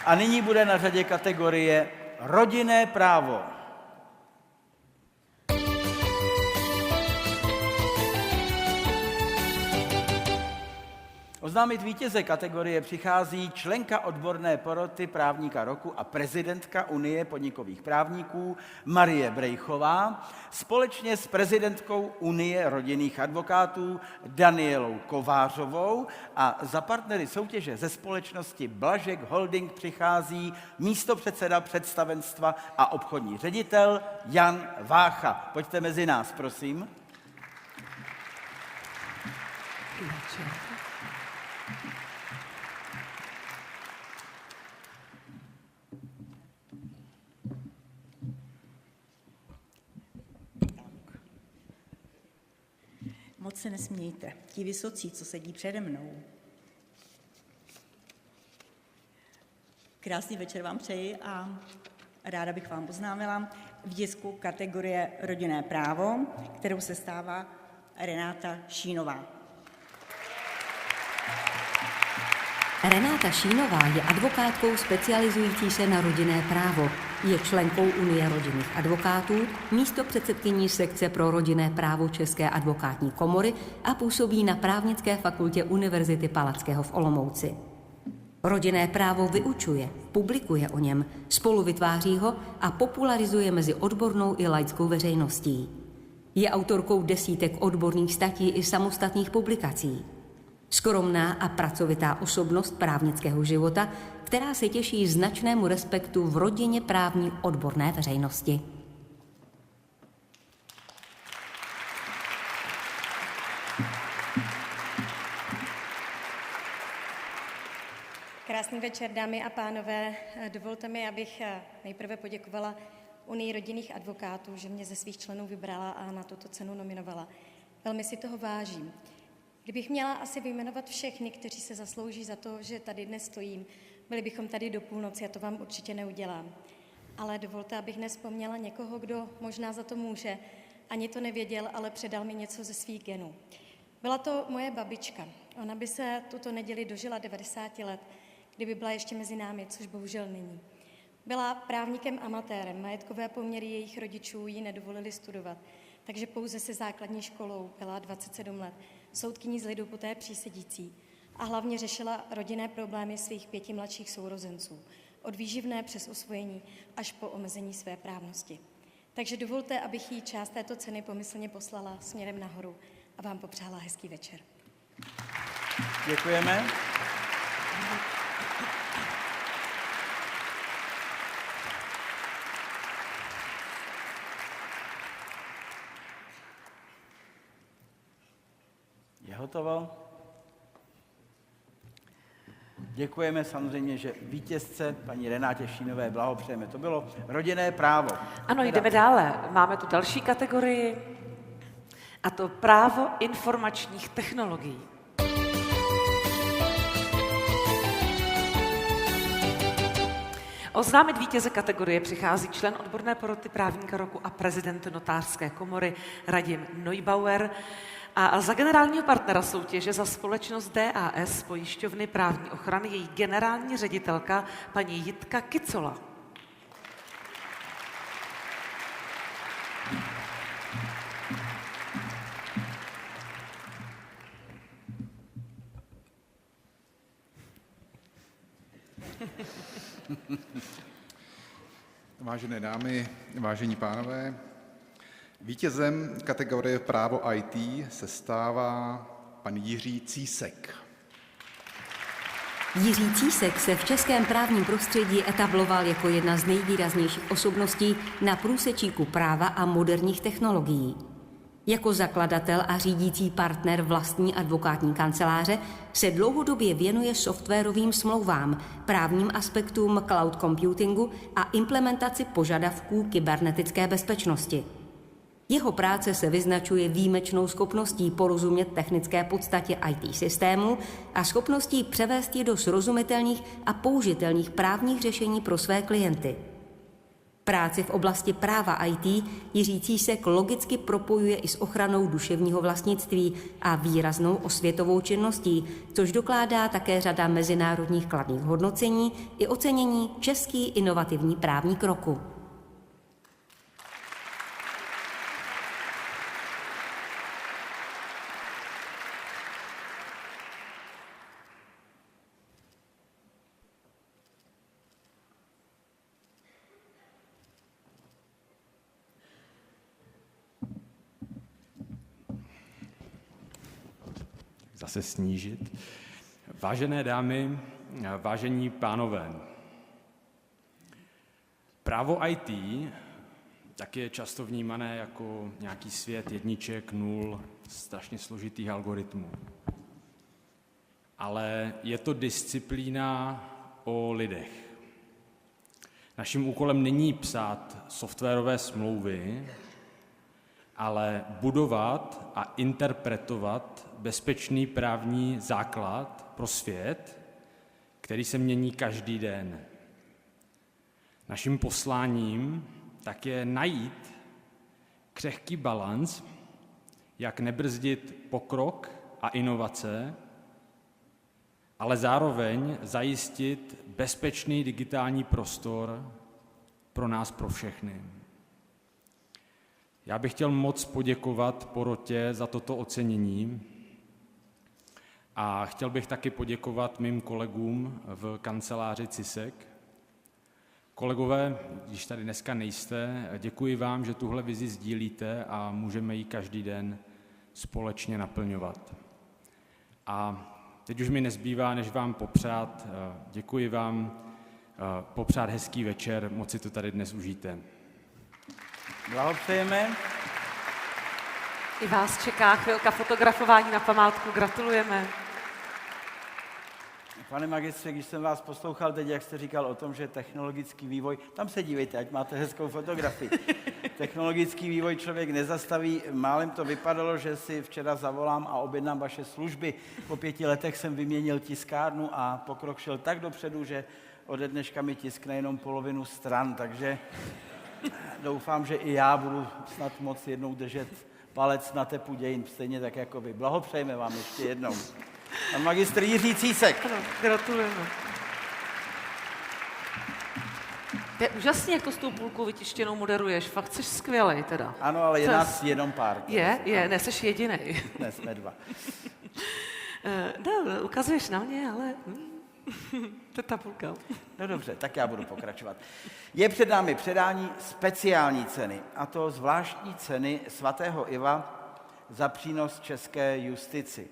A nyní bude na řadě kategorie rodinné právo. Oznámit vítěze kategorie přichází členka odborné poroty právníka roku a prezidentka Unie podnikových právníků Marie Brejchová společně s prezidentkou Unie rodinných advokátů Danielou Kovářovou, a za partnery soutěže ze společnosti Blažek Holding přichází místopředseda představenstva a obchodní ředitel Jan Vácha. Pojďte mezi nás, prosím. Moc se nesmějte, ti vysocí, co sedí přede mnou. Krásný večer vám přeji a ráda bych vám oznámila vítězku kategorie rodinné právo, kterou se stává Renáta Šínová. Renáta Šínová je advokátkou specializující se na rodinné právo. Je členkou Unie rodinných advokátů, místopředsedkyní sekce pro rodinné právo České advokátní komory a působí na Právnické fakultě Univerzity Palackého v Olomouci. Rodinné právo vyučuje, publikuje o něm, spoluvytváří ho a popularizuje mezi odbornou i laickou veřejností. Je autorkou desítek odborných statí i samostatných publikací. Skromná a pracovitá osobnost právnického života, která se těší značnému respektu v rodině právní odborné veřejnosti. Krásný večer, dámy a pánové. Dovolte mi, abych nejprve poděkovala Unii rodinných advokátů, že mě ze svých členů vybrala a na tuto cenu nominovala. Velmi si toho vážím. Kdybych měla asi vyjmenovat všechny, kteří se zaslouží za to, že tady dnes stojím, byli bychom tady do půlnoci a to vám určitě neudělám. Ale dovolte, abych dnes vzpomněla někoho, kdo možná za to může. Ani to nevěděl, ale předal mi něco ze svých genů. Byla to moje babička. Ona by se tuto neděli dožila 90 let, kdyby byla ještě mezi námi, což bohužel není. Byla právníkem amatérem, majetkové poměry jejich rodičů jí nedovolili studovat, takže pouze se základní školou byla 27 let, soudkyní z lidu poté přísedící a hlavně řešila rodinné problémy svých 5 mladších sourozenců, od výživné přes osvojení až po omezení své právnosti. Takže dovolte, abych jí část této ceny pomyslně poslala směrem nahoru a vám popřála hezký večer. Děkujeme. Je hotovo? Děkujeme samozřejmě, že vítězce paní Renátě Šínové blahopřejeme. To bylo rodinné právo. Ano, jdeme dále. Máme tu další kategorii a to právo informačních technologií. Oznámit vítěze kategorie přichází člen odborné poroty právníka roku a prezident notářské komory Radim Neubauer. A za generálního partnera soutěže za společnost DAS pojišťovny právní ochrany její generální ředitelka paní Jitka Kicola. Vážené dámy, vážení pánové, vítězem kategorie právo IT se stává pan Jiří Císek. Jiří Císek se v českém právním prostředí etabloval jako jedna z nejvýraznějších osobností na průsečíku práva a moderních technologií. Jako zakladatel a řídící partner vlastní advokátní kanceláře se dlouhodobě věnuje softwarovým smlouvám, právním aspektům cloud computingu a implementaci požadavků kybernetické bezpečnosti. Jeho práce se vyznačuje výjimečnou schopností porozumět technické podstatě IT systému a schopností převést je do srozumitelných a použitelných právních řešení pro své klienty. Práci v oblasti práva IT Jiří Císek logicky propojuje i s ochranou duševního vlastnictví a výraznou osvětovou činností, což dokládá také řada mezinárodních kladných hodnocení i ocenění Český inovativní právník roku. Zase snížit. Vážené dámy, vážení pánové, právo IT tak je často vnímané jako nějaký svět jedniček, nul, strašně složitých algoritmů. Ale je to disciplína o lidech. Naším úkolem není psát softwarové smlouvy, ale budovat a interpretovat bezpečný právní základ pro svět, který se mění každý den. Naším posláním tak je najít křehký balanc, jak nebrzdit pokrok a inovace, ale zároveň zajistit bezpečný digitální prostor pro nás, pro všechny. Já bych chtěl moc poděkovat porotě za toto ocenění a chtěl bych taky poděkovat mým kolegům v kanceláři CISEC. Kolegové, když tady dneska nejste, děkuji vám, že tuhle vizi sdílíte a můžeme ji každý den společně naplňovat. A teď už mi nezbývá, než vám popřát, děkuji vám, popřát hezký večer, moc si to tady dnes užijte. Blahopřejeme. I vás čeká chvilka fotografování na památku. Gratulujeme. Pane magistře, když jsem vás poslouchal teď, jak jste říkal o tom, že technologický vývoj, tam se dívejte, ať máte hezkou fotografii. Technologický vývoj člověk nezastaví. Málem to vypadalo, že si včera zavolám a objednám vaše služby. Po 5 letech jsem vyměnil tiskárnu a pokrok šel tak dopředu, že ode dneška mi tiskne jenom polovinu stran, takže doufám, že i já budu snad moc jednou držet palec na tepu dějin, stejně tak jako vy. Blahopřejme vám ještě jednou. Pan magistr Jiří Císek. Ano, gratulujeme. To je úžasný, jak to s tou půlkou vytištěnou moderuješ. Fakt jsi skvělej teda. Ano, ale je nás jenom pár. Ne, jsi jedinej. Ne, jsme dva. No, ukazuješ na mě, ale to je ta půlka. No dobře, tak já budu pokračovat. Je před námi předání speciální ceny, a to zvláštní ceny svatého Iva za přínos české justici.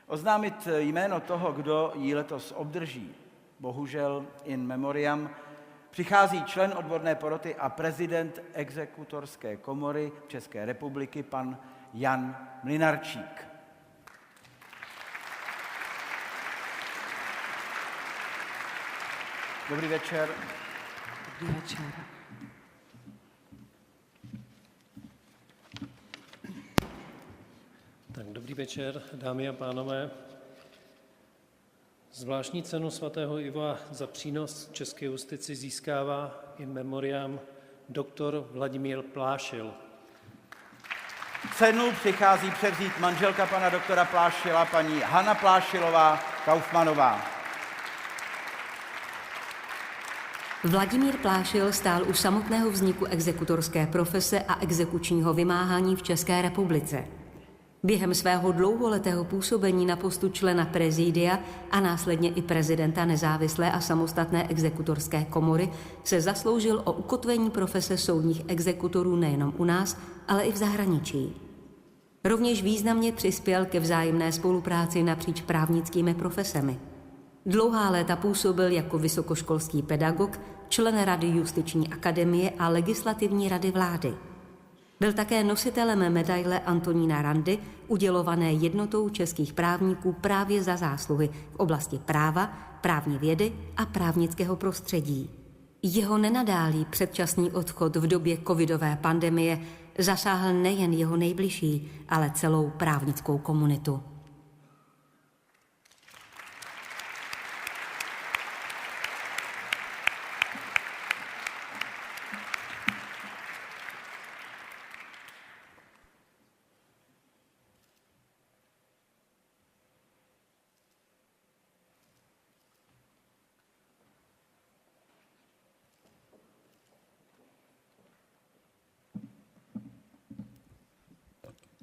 Oznámit jméno toho, kdo ji letos obdrží, bohužel in memoriam, přichází člen odborné poroty a prezident exekutorské komory České republiky, pan Jan Mlynarčík. Dobrý večer. Dobrý večer. Tak, dobrý večer, dámy a pánové. Zvláštní cenu svatého Iva za přínos české justici získává in memoriam doktor Vladimír Plášil. Cenu přichází převzít manželka pana doktora Plášila, paní Hana Plášilová Kaufmanová. Vladimír Plášil stál u samotného vzniku exekutorské profese a exekučního vymáhání v České republice. Během svého dlouholetého působení na postu člena prezidia a následně i prezidenta nezávislé a samostatné exekutorské komory se zasloužil o ukotvení profese soudních exekutorů nejenom u nás, ale i v zahraničí. Rovněž významně přispěl ke vzájemné spolupráci napříč právnickými profesemi. Dlouhá léta působil jako vysokoškolský pedagog, člen Rady Justiční akademie a Legislativní rady vlády. Byl také nositelem medaile Antonína Randy, udělované Jednotou českých právníků právě za zásluhy v oblasti práva, právní vědy a právnického prostředí. Jeho nenadálý předčasný odchod v době covidové pandemie zasáhl nejen jeho nejbližší, ale celou právnickou komunitu.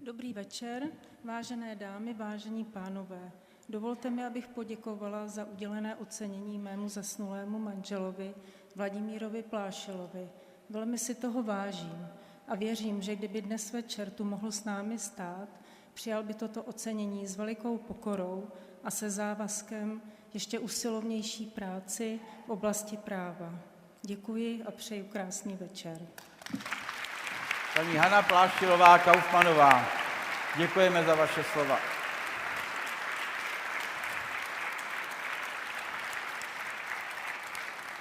Dobrý večer, vážené dámy, vážení pánové. Dovolte mi, abych poděkovala za udělené ocenění mému zesnulému manželovi Vladimírovi Plášilovi. Velmi si toho vážím a věřím, že kdyby dnes večer tu mohl s námi stát, přijal by toto ocenění s velikou pokorou a se závazkem ještě usilovnější práci v oblasti práva. Děkuji a přeju krásný večer. Paní Hana Plášilová Kaufmanová, děkujeme za vaše slova.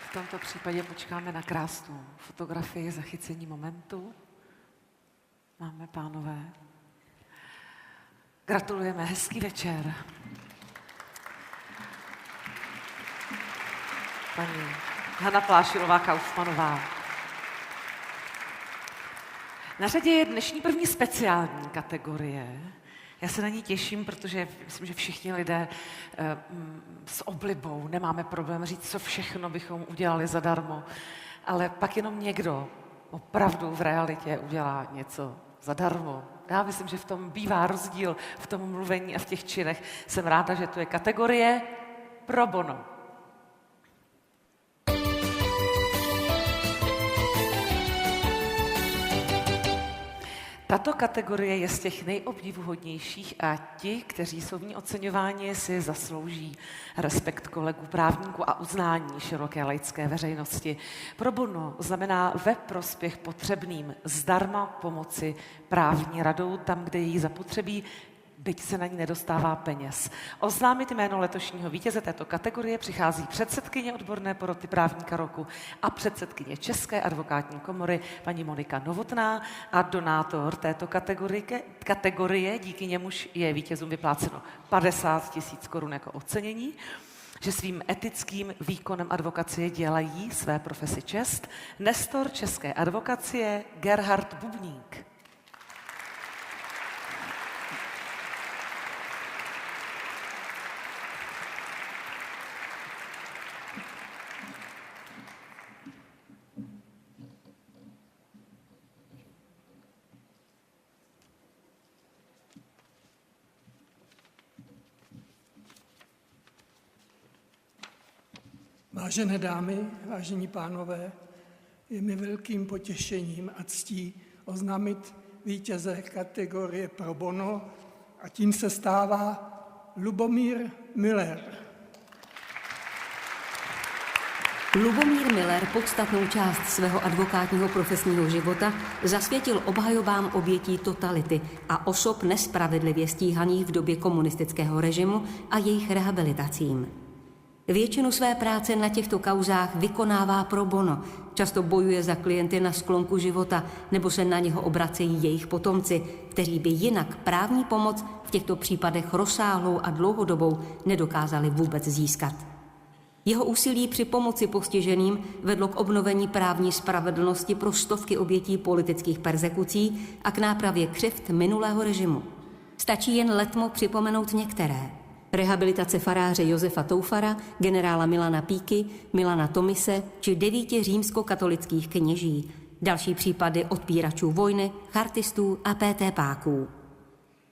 V tomto případě počkáme na krásnou fotografii zachycení momentu. Máme, pánové. Gratulujeme, hezký večer. Paní Hana Plášilová Kaufmanová. Na řadě je dnešní první speciální kategorie. Já se na ní těším, protože myslím, že všichni lidé s oblibou nemáme problém říct, co všechno bychom udělali zadarmo, ale pak jenom někdo opravdu v realitě udělá něco zadarmo. Já myslím, že v tom bývá rozdíl v tom mluvení a v těch činech. Jsem ráda, že to je kategorie pro bono. Tato kategorie je z těch nejobdivuhodnějších a ti, kteří jsou v ní oceňováni, si zaslouží respekt kolegů právníků a uznání široké laické veřejnosti. Pro bono znamená ve prospěch potřebným zdarma pomoci právní radou tam, kde její zapotřebí, byť se na ní nedostává peněz. Oznámit jméno letošního vítěze této kategorie přichází předsedkyně odborné poroty právníka roku a předsedkyně České advokátní komory paní Monika Novotná a donátor této kategorie, díky němuž je vítězům vypláceno 50 000 korun jako ocenění, že svým etickým výkonem advokacie dělají své profesi čest, nestor české advokacie Gerhard Bubník. Vážené dámy, vážení pánové, je mi velkým potěšením a ctí oznámit vítěze kategorie pro bono a tím se stává Lubomír Müller. Lubomír Müller podstatnou část svého advokátního profesního života zasvětil obhajobám obětí totality a osob nespravedlivě stíhaných v době komunistického režimu a jejich rehabilitacím. Většinu své práce na těchto kauzách vykonává pro bono, často bojuje za klienty na sklonku života nebo se na něho obracejí jejich potomci, kteří by jinak právní pomoc v těchto případech rozsáhlou a dlouhodobou nedokázali vůbec získat. Jeho úsilí při pomoci postiženým vedlo k obnovení právní spravedlnosti pro stovky obětí politických perzekucí a k nápravě křivd minulého režimu. Stačí jen letmo připomenout některé. Rehabilitace faráře Josefa Toufara, generála Milana Píky, Milana Tomise či 9 římskokatolických kněží. Další případy odpíračů vojny, chartistů a PT-páků.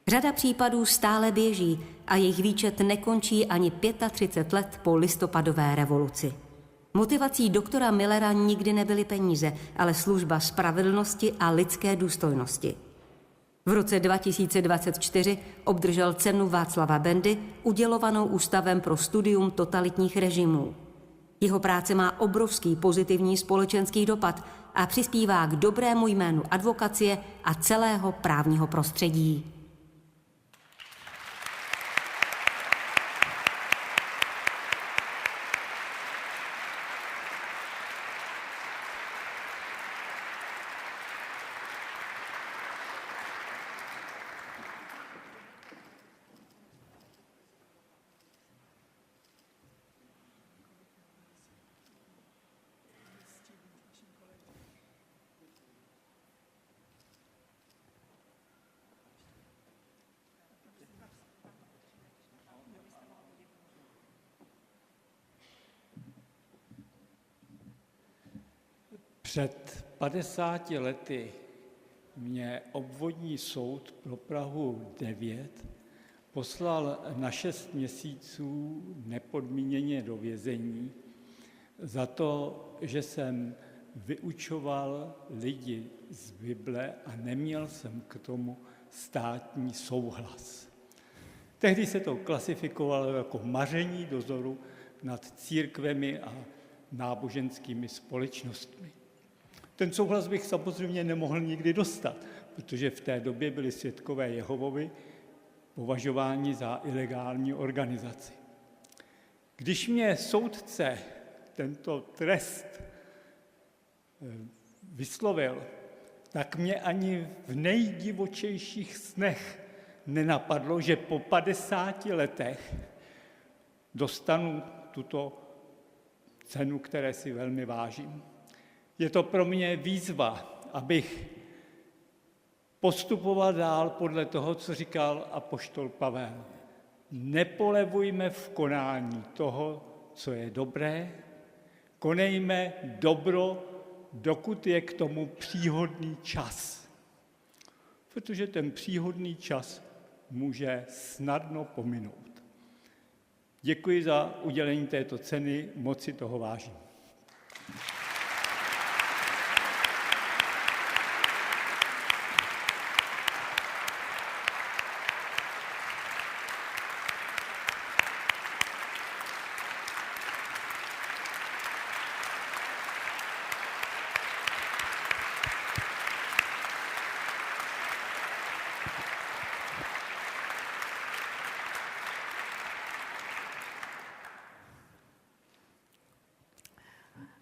Řada případů stále běží a jejich výčet nekončí ani 35 let po listopadové revoluci. Motivací doktora Müllera nikdy nebyly peníze, ale služba spravedlnosti a lidské důstojnosti. V roce 2024 obdržel cenu Václava Bendy, udělovanou Ústavem pro studium totalitních režimů. Jeho práce má obrovský pozitivní společenský dopad a přispívá k dobrému jménu advokacie a celého právního prostředí. Před 50 lety mě obvodní soud pro Prahu 9 poslal na 6 měsíců nepodmíněně do vězení za to, že jsem vyučoval lidi z Bible a neměl jsem k tomu státní souhlas. Tehdy se to klasifikovalo jako maření dozoru nad církvemi a náboženskými společnostmi. Ten souhlas bych samozřejmě nemohl nikdy dostat, protože v té době byli svědkové Jehovovi považováni za ilegální organizaci. Když mě soudce tento trest vyslovil, tak mě ani v nejdivočejších snech nenapadlo, že po 50 letech dostanu tuto cenu, které si velmi vážím. Je to pro mě výzva, abych postupoval dál podle toho, co říkal apoštol Pavel. Nepolevujme v konání toho, co je dobré, konejme dobro, dokud je k tomu příhodný čas. Protože ten příhodný čas může snadno pominout. Děkuji za udělení této ceny, moc si toho vážím.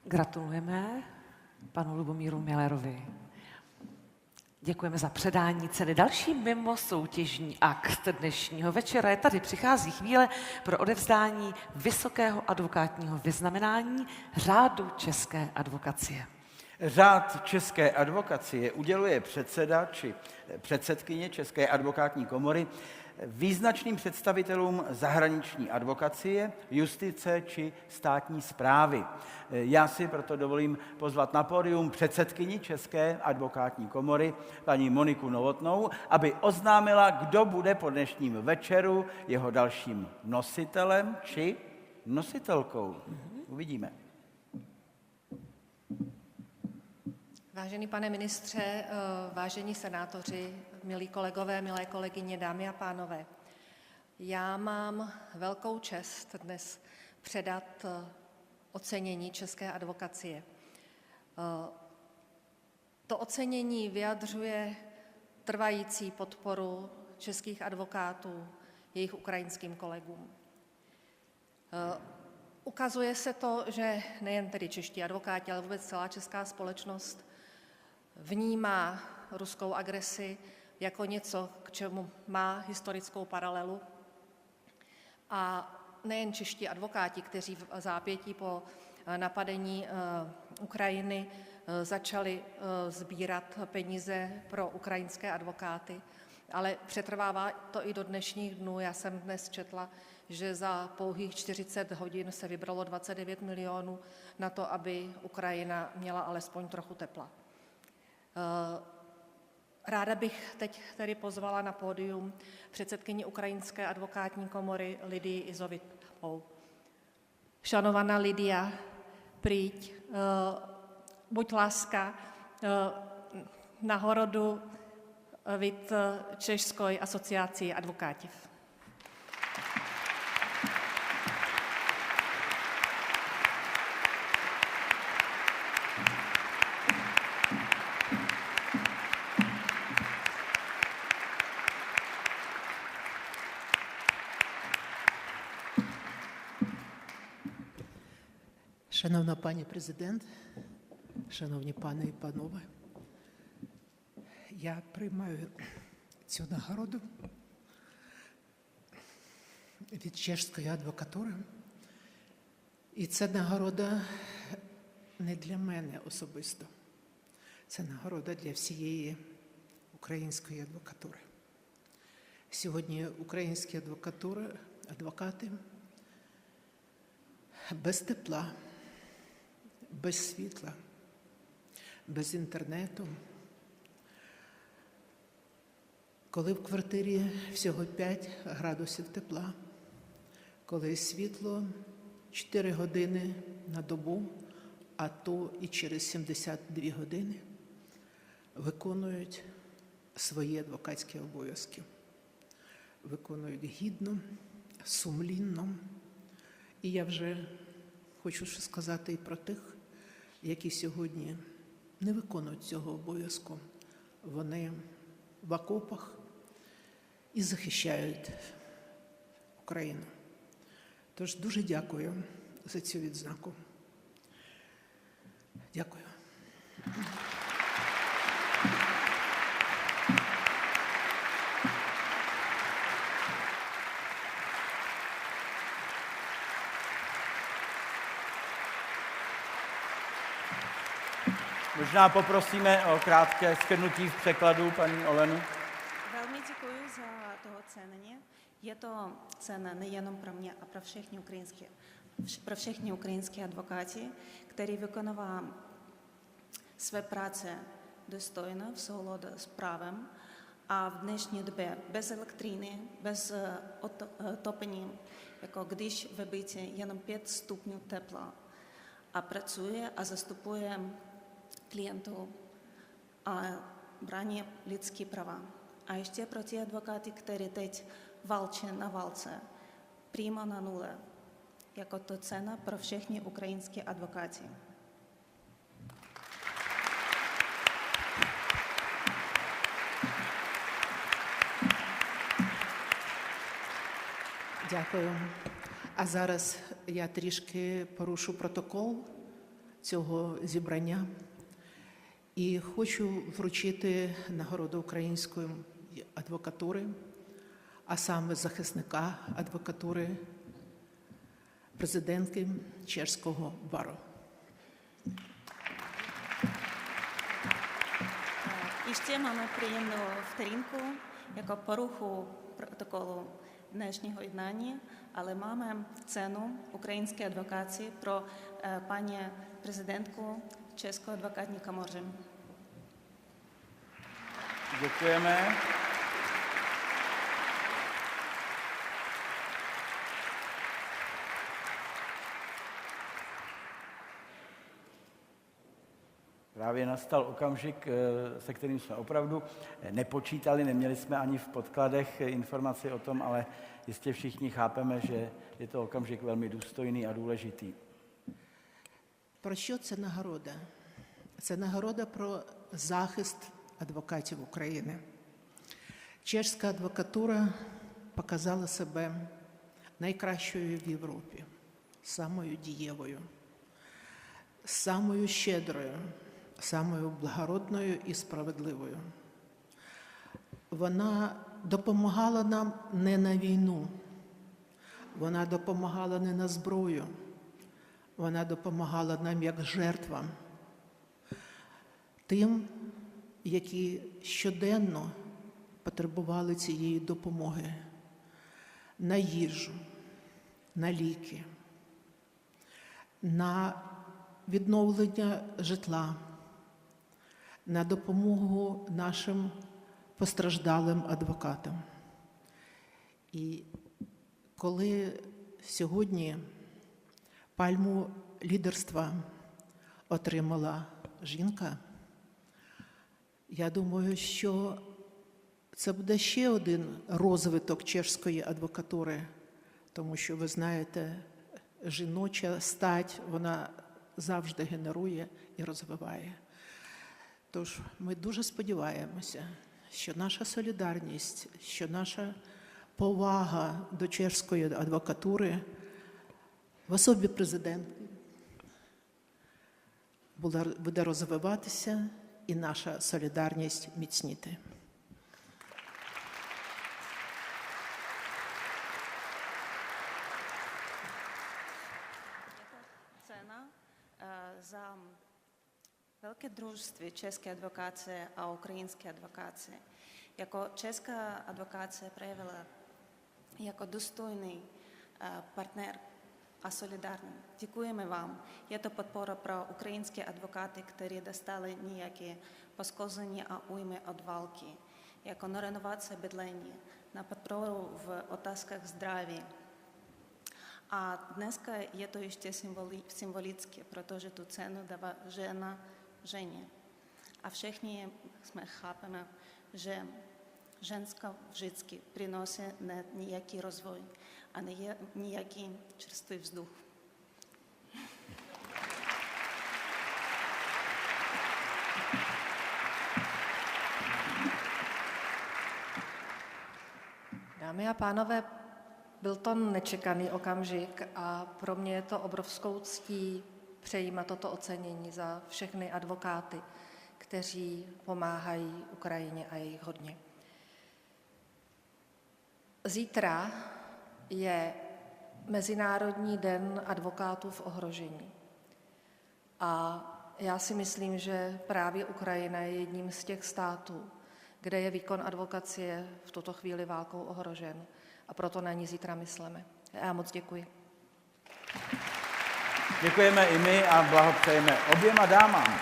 Gratulujeme panu Lubomíru Müllerovi. Děkujeme za předání ceny. Další mimo soutěžní akt dnešního večera je tady. Přichází chvíle pro odevzdání vysokého advokátního vyznamenání Řádu české advokacie. Řád české advokacie uděluje předseda či předsedkyně České advokátní komory význačným představitelům zahraniční advokacie, justice či státní správy. Já si proto dovolím pozvat na pódium předsedkyni České advokátní komory, paní Moniku Novotnou, aby oznámila, kdo bude po dnešním večeru jeho dalším nositelem či nositelkou. Uvidíme. Vážený pane ministře, vážení senátoři, milí kolegové, milé kolegyně, dámy a pánové, já mám velkou čest dnes předat ocenění české advokacie. To ocenění vyjadřuje trvající podporu českých advokátů jejich ukrajinským kolegům. Ukazuje se to, že nejen tedy čeští advokáti, ale vůbec celá česká společnost vnímá ruskou agresi jako něco, k čemu má historickou paralelu. A nejen čeští advokáti, kteří v zápětí po napadení Ukrajiny začali sbírat peníze pro ukrajinské advokáty, ale přetrvává to i do dnešních dnů. Já jsem dnes četla, že za pouhých 40 hodin se vybralo 29 milionů na to, aby Ukrajina měla alespoň trochu tepla. Ráda bych teď tedy pozvala na pódium předsedkyni Ukrajinské advokátní komory Lidii Izovitovou. Šanovaná Lidia, príď, buď láska na horodu від Чешської асоціації адвокатів. Шановна пані президент, шановні пани і панове, я приймаю цю нагороду від чешської адвокатури. І це нагорода не для мене особисто. Це нагорода для всієї української адвокатури. Сьогодні українські адвокати без тепла, без світла, без інтернету. Коли в квартирі всього 5 градусів тепла, коли світло 4 години на добу, а то і через 72 години, виконують свої адвокатські обов'язки. Виконують гідно, сумлінно. І я вже хочу сказати і про тих, які сьогодні не виконують цього обов'язку. Вони в окопах і захищають Україну. Тож дуже дякую за цю відзнаку. Дякую. Možná poprosíme o krátké shrnutí v překladu paní Olenu. Velmi děkuji za to ocenění. Je to cena nejenom pro mě a pro všechny ukrajinské advokáty, kteří vykonávají své práce dostojně v souladu s právem a v dnešní době bez elektřiny, bez otopení, jako když ve bytě jenom 5 stupňů tepla a pracuje a zastupuje klientů a brání lidské práva. A ještě pro ty advokáty, kteří teď válčí na válce, přímo na nule, jako to cena pro všechny ukrajinské advokáty. Дякую. А зараз я трішки порушу протокол цього зібрання і хочу вручити нагороду української адвокатури, а саме захисника адвокатури, президентки чешського бару. І ще маємо приємну вторинку, яка поруху протоколу dnešního jednání, ale máme cenu ukrajinské advokaci pro paní prezidentku České advokátní komory. Děkujeme. právě nastal okamžik, se kterým jsme opravdu nepočítali, neměli jsme ani v podkladech informaci o tom, ale jistě všichni chápeme, že je to okamžik velmi důstojný a důležitý. Про що це нагорода? Це нагорода про захист адвокатів України. Чешська адвокатура показала себе найкращою в Європі, самою дієвою, самою щедрою, самою благородною і справедливою. Вона допомагала нам не на війну, вона допомагала не на зброю, вона допомагала нам як жертвам, тим, які щоденно потребували цієї допомоги на їжу, на ліки, на відновлення житла, на допомогу нашим постраждалим адвокатам. І коли сьогодні пальму лідерства отримала жінка, я думаю, що це буде ще один розвиток чешської адвокатури, тому що, ви знаєте, жіноча стать, вона завжди генерує і розвиває. Тож ми дуже сподіваємося, що наша солідарність, що наша повага до чешської адвокатури в особі президента буде розвиватися і наша солідарність міцніти. Cena za velké družství české advokace a ukrajinské advokace. Jako česká advokace projevila jako důstojný partner a solidární. Děkujeme vám. Je to podpora pro ukrajinské advokáty, kteří dostali nějaké poškození a újmy od války, jako na renovaci bydlení, na podporu v otázkách zdraví. A dneska je to ještě symbolické, protože tu cenu dává žena ženě. A všichni jsme chápeme, že ženská vždycky přinosí nějaký rozvoj a ne nějaký čerstvý vzduch. Dámy a pánové, byl to nečekaný okamžik a pro mě je to obrovskou ctí přejímat toto ocenění za všechny advokáty, kteří pomáhají Ukrajině a je jich hodně. Zítra je Mezinárodní den advokátů v ohrožení. A já si myslím, že právě Ukrajina je jedním z těch států, kde je výkon advokacie v tuto chvíli válkou ohrožen. A proto na ní zítra myslíme. Já moc děkuji. Děkujeme i my a blahopřejeme oběma dámám.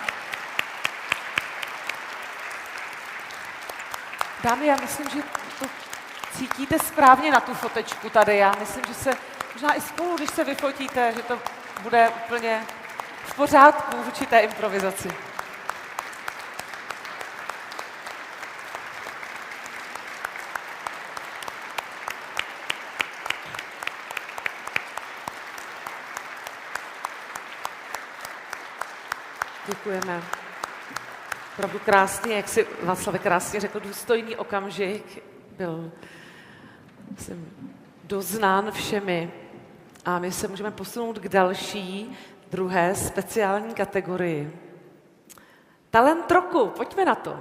Dámy, já myslím, že to cítíte správně na tu fotečku tady. Já myslím, že se možná i spolu, když se vyfotíte, že to bude úplně v pořádku v určité improvizaci. Děkujeme. Opravdu krásně, jak si Václav krásně řekl, důstojný okamžik byl doznán všemi. A my se můžeme posunout k další, druhé speciální kategorii. Talent roku, pojďme na to.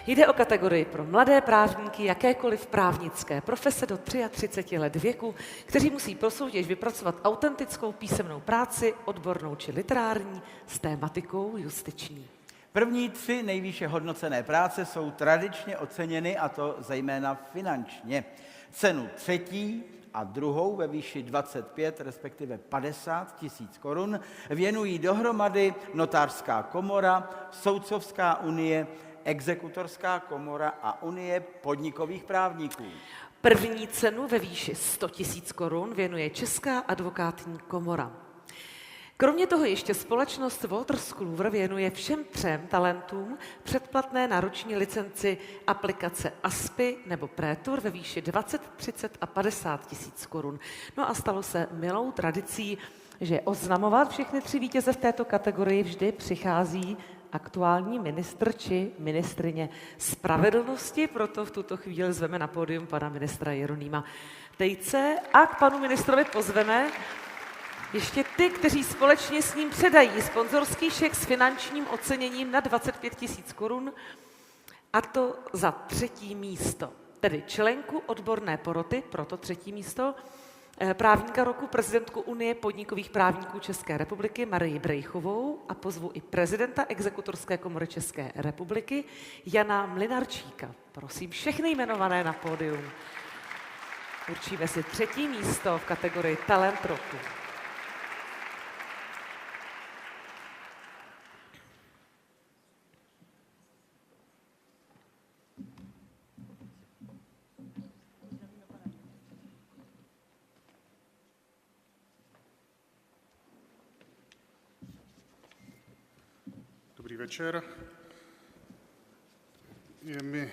Jde o kategorii pro mladé právníky jakékoliv právnické profese do 33 let věku, kteří musí pro soutěž vypracovat autentickou písemnou práci, odbornou či literární, s tématikou justiční. První 3 nejvýše hodnocené práce jsou tradičně oceněny, a to zejména finančně. Cenu 3. a 2. ve výši 25, respektive 50 tisíc korun věnují dohromady Notářská komora, Soudcovská unie, Exekutorská komora a Unie podnikových právníků. První cenu ve výši 100 000 korun věnuje Česká advokátní komora. Kromě toho ještě společnost Wolters Kluwer věnuje všem 3 talentům předplatné nároční licenci aplikace ASPI nebo Prétor ve výši 20, 30 a 50 000 korun. No a stalo se milou tradicí, že oznamovat všechny 3 vítěze v této kategorii vždy přichází aktuální ministr či ministryně spravedlnosti, proto v tuto chvíli zveme na pódium pana ministra Jeronýma Tejce a k panu ministrovi pozveme ještě ty, kteří společně s ním předají sponzorský šek s finančním oceněním na 25 000 korun, a to za 3. místo, tedy členku odborné poroty, proto 3. místo, právníka roku, prezidentku Unie podnikových právníků České republiky Marii Brejchovou a pozvu i prezidenta Exekutorské komory České republiky Jana Mlynarčíka. Prosím všechny jmenované na pódium. Určíme si 3. místo v kategorii Talent roku. Dobrý večer. Je mi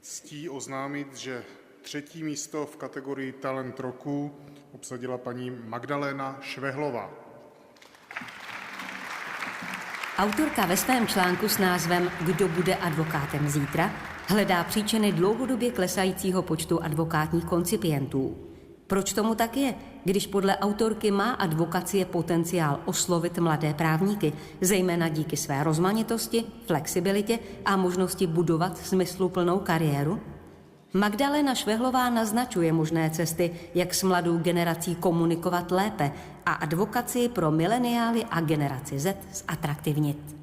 ctí oznámit, že 3. místo v kategorii Talent roku obsadila paní Magdalena Švehlová. Autorka ve svém článku s názvem Kdo bude advokátem zítra hledá příčiny dlouhodobě klesajícího počtu advokátních koncipientů. Proč tomu tak je, když podle autorky má advokacie potenciál oslovit mladé právníky, zejména díky své rozmanitosti, flexibilitě a možnosti budovat smysluplnou kariéru? Magdalena Švehlová naznačuje možné cesty, jak s mladou generací komunikovat lépe a advokacii pro mileniály a generaci Z zatraktivnit.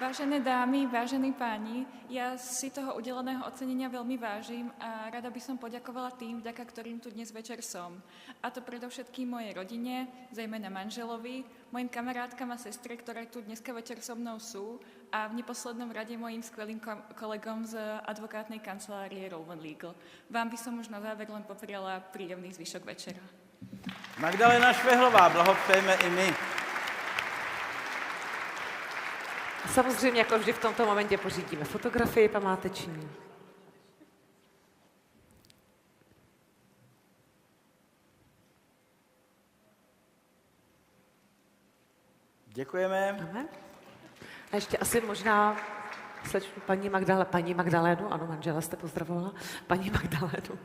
Vážené dámy, vážení páni, ja si toho udeleného ocenenia veľmi vážim a rada by som poďakovala tým, vďaka ktorým tu dnes večer som. A to predovšetkým mojej rodine, zejména manželovi, mojim kamarátkam a sestre, ktoré tu dneska večer so mnou sú a v neposlednom rade mojim skvelým kolegom z advokátnej kancelárie Rowan Legal. Vám by som už na záver len popriala príjemný zvyšok večera. Magdalena Švehlová, blahopřejeme i my. Samozřejmě, jako vždy v tomto momentě pořídíme fotografii památeční. Děkujeme. A ještě asi možná slečnu paní Magdalénu, ano, manžela jste pozdravovala, paní Magdalénu.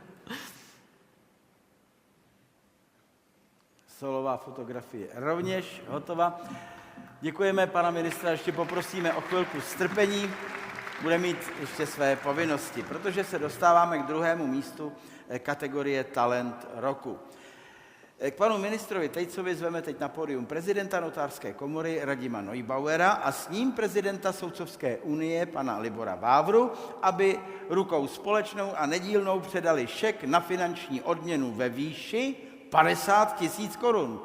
Solová fotografie rovněž hotová. Děkujeme, pana ministra, ještě poprosíme o chvilku strpení. Bude mít ještě své povinnosti, protože se dostáváme k 2. místu kategorie Talent roku. K panu ministrovi Tejcovi zveme teď na pódium prezidenta notářské komory Radima Neubauera a s ním prezidenta Soudcovské unie pana Libora Vávru, aby rukou společnou a nedílnou předali šek na finanční odměnu ve výši 50 000 korun.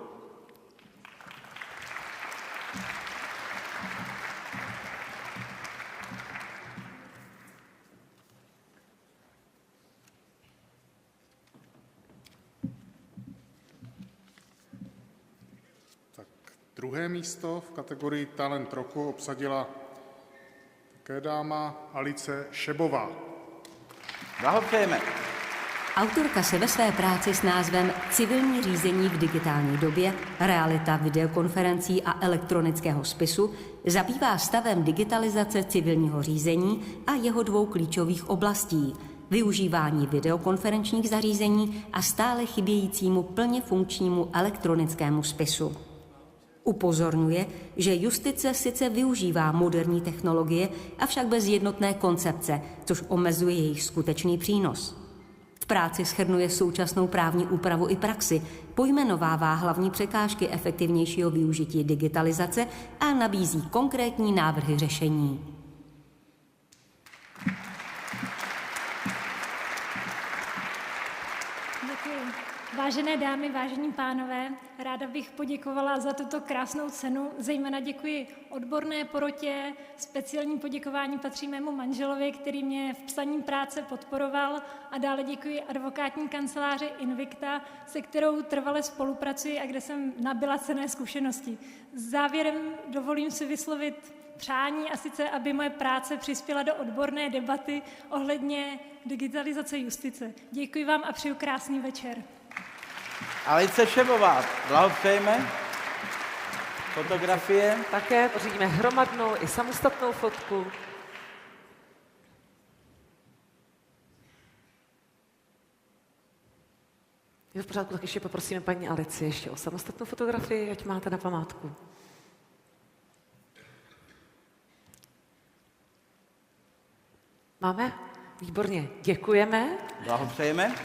Druhé místo v kategorii Talent roku obsadila také dáma Alice Šebová. Blahopřejeme. Autorka se ve své práci s názvem Civilní řízení v digitální době, realita videokonferencí a elektronického spisu zabývá stavem digitalizace civilního řízení a jeho 2 klíčových oblastí – využívání videokonferenčních zařízení a stále chybějícímu plně funkčnímu elektronickému spisu. Upozorňuje, že justice sice využívá moderní technologie, avšak bez jednotné koncepce, což omezuje jejich skutečný přínos. V práci shrnuje současnou právní úpravu i praxi, pojmenovává hlavní překážky efektivnějšího využití digitalizace a nabízí konkrétní návrhy řešení. Vážené dámy, vážení pánové, ráda bych poděkovala za tuto krásnou cenu. Zejména děkuji odborné porotě, speciální poděkování patří mému manželovi, který mě v psaní práce podporoval, a dále děkuji advokátní kanceláři Invicta, se kterou trvale spolupracuji a kde jsem nabyla cenné zkušenosti. Závěrem dovolím si vyslovit přání, a sice, aby moje práce přispěla do odborné debaty ohledně digitalizace justice. Děkuji vám a přeju krásný večer. Alice Šebová, blahopřejeme. Fotografie. Také pořídíme hromadnou i samostatnou fotku. Je v pořádku, tak ještě poprosíme paní Alici ještě o samostatnou fotografii, ať máte na památku. Máme? Výborně, děkujeme. Blahopřejeme.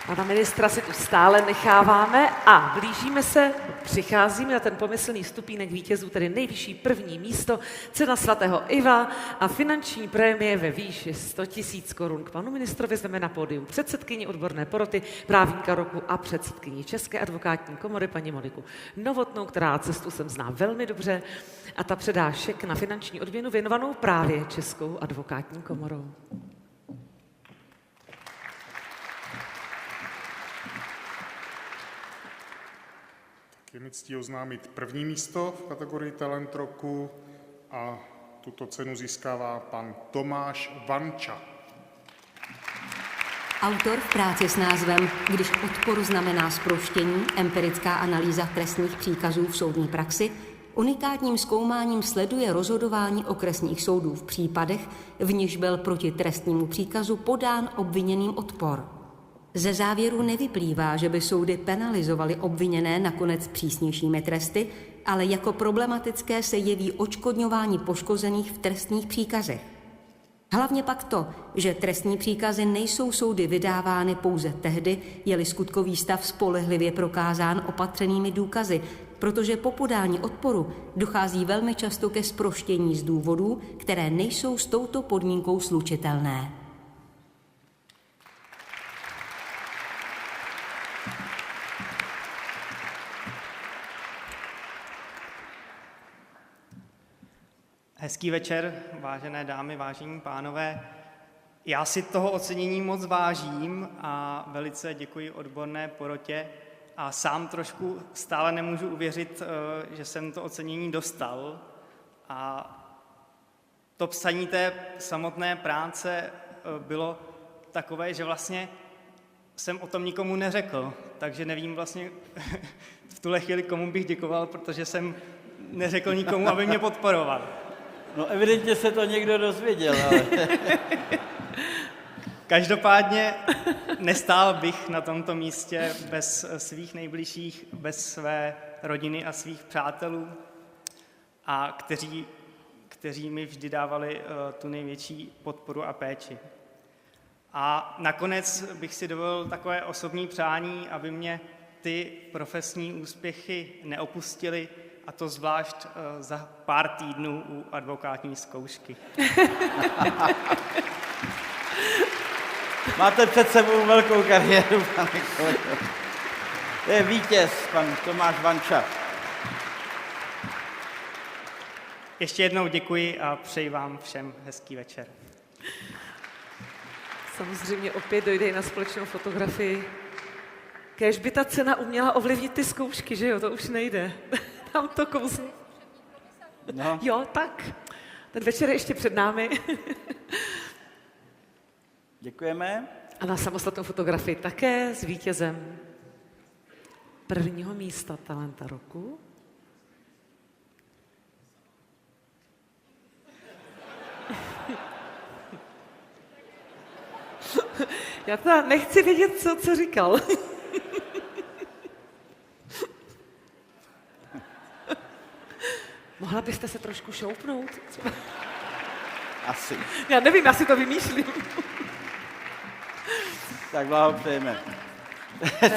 Pana ministra si tu stále necháváme a blížíme se, přicházíme na ten pomyslný stupínek vítězů, tedy nejvyšší první místo, cena svatého Iva a finanční prémie ve výši 100 000 korun. K panu ministrovi jsme na pódium předsedkyni odborné poroty, právníka roku a předsedkyni České advokátní komory, paní Moniku Novotnou, která cestu sem zná velmi dobře, a ta předá šek na finanční odměnu věnovanou právě Českou advokátní komorou. Je mi ctí oznámit první místo v kategorii Talent roku a tuto cenu získává pan Tomáš Vanča. Autor v práci s názvem Když odpor znamená zproštění, empirická analýza trestních příkazů v soudní praxi, unikátním zkoumáním sleduje rozhodování okresních soudů v případech, v nichž byl proti trestnímu příkazu podán obviněným odpor. Ze závěru nevyplývá, že by soudy penalizovaly obviněné nakonec přísnějšími tresty, ale jako problematické se jeví odškodňování poškozených v trestních příkazech. Hlavně pak to, že trestní příkazy nejsou soudy vydávány pouze tehdy, je-li skutkový stav spolehlivě prokázán opatřenými důkazy, protože po podání odporu dochází velmi často ke zproštění z důvodů, které nejsou s touto podmínkou slučitelné. Hezký večer, vážené dámy, vážení pánové. Já si toho ocenění moc vážím a velice děkuji odborné porotě a sám trošku stále nemůžu uvěřit, že jsem to ocenění dostal. A to psaní té samotné práce bylo takové, že vlastně jsem o tom nikomu neřekl, takže nevím vlastně v tuhle chvíli, komu bych děkoval, protože jsem neřekl nikomu, aby mě podporoval. No evidentně se to někdo dozvěděl, ale... Každopádně nestál bych na tomto místě bez svých nejbližších, bez své rodiny a svých přátelů, a kteří mi vždy dávali tu největší podporu a péči. A nakonec bych si dovolil takové osobní přání, aby mě ty profesní úspěchy neopustily, a to zvlášť za pár týdnů u advokátní zkoušky. Máte před sebou velkou kariéru, pane kolego. To je vítěz, pan Tomáš Vanča. Ještě jednou děkuji a přeji vám všem hezký večer. Samozřejmě opět dojde i na společnou fotografii. Kéž by ta cena uměla ovlivnit ty zkoušky, že jo, to už nejde. Tam to kouzlo. No. Jo, tak. Ten večer je ještě před námi. Děkujeme. A na samostatnou fotografii také s vítězem prvního místa Talenta roku. Já teda nechci vědět, co říkal. Mohla byste se trošku šoupnout? Asi. Já nevím, já si to vymýšlím. Tak blahopřejeme.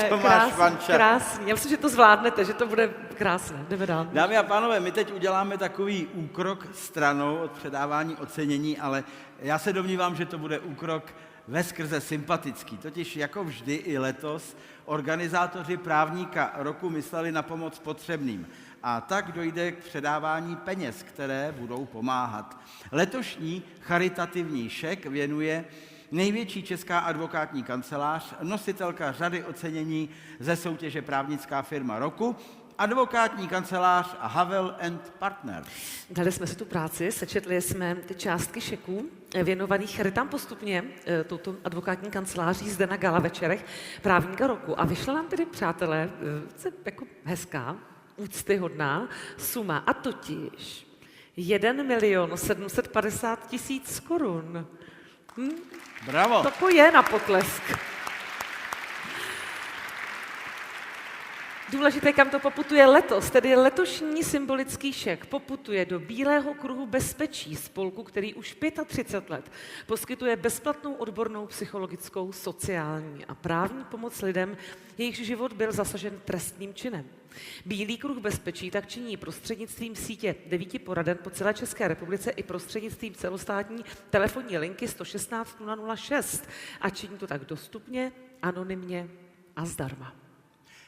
Tomáš Vanča. Krásný. Já myslím, že to zvládnete, že to bude krásné. Jdeme dál. Dámy a pánové, my teď uděláme takový úkrok stranou od předávání ocenění, ale já se domnívám, že to bude úkrok veskrze sympatický. Totiž jako vždy i letos organizátoři právníka roku mysleli na pomoc potřebným. A tak dojde k předávání peněz, které budou pomáhat. Letošní charitativní šek věnuje největší česká advokátní kancelář, nositelka řady ocenění ze soutěže Právnická firma roku, advokátní kancelář Havel and Partners. Dali jsme si tu práci, sečetli jsme ty částky šeků věnovaných charitám postupně touto advokátní kanceláří zde na gala večerech Právníka roku. A vyšla nám tedy, přátelé, jako hezká, úctyhodná suma, a totiž 1 750 000 korun. Bravo. To je na potlesk. Důležité, kam to poputuje letos, tedy letošní symbolický šek poputuje do Bílého kruhu bezpečí, spolku, který už 35 let poskytuje bezplatnou odbornou psychologickou, sociální a právní pomoc lidem, jejichž život byl zasažen trestným činem. Bílý kruh bezpečí tak činí prostřednictvím sítě 9 poraden po celé České republice i prostřednictvím celostátní telefonní linky 116 006 a činí to tak dostupně, anonymně a zdarma.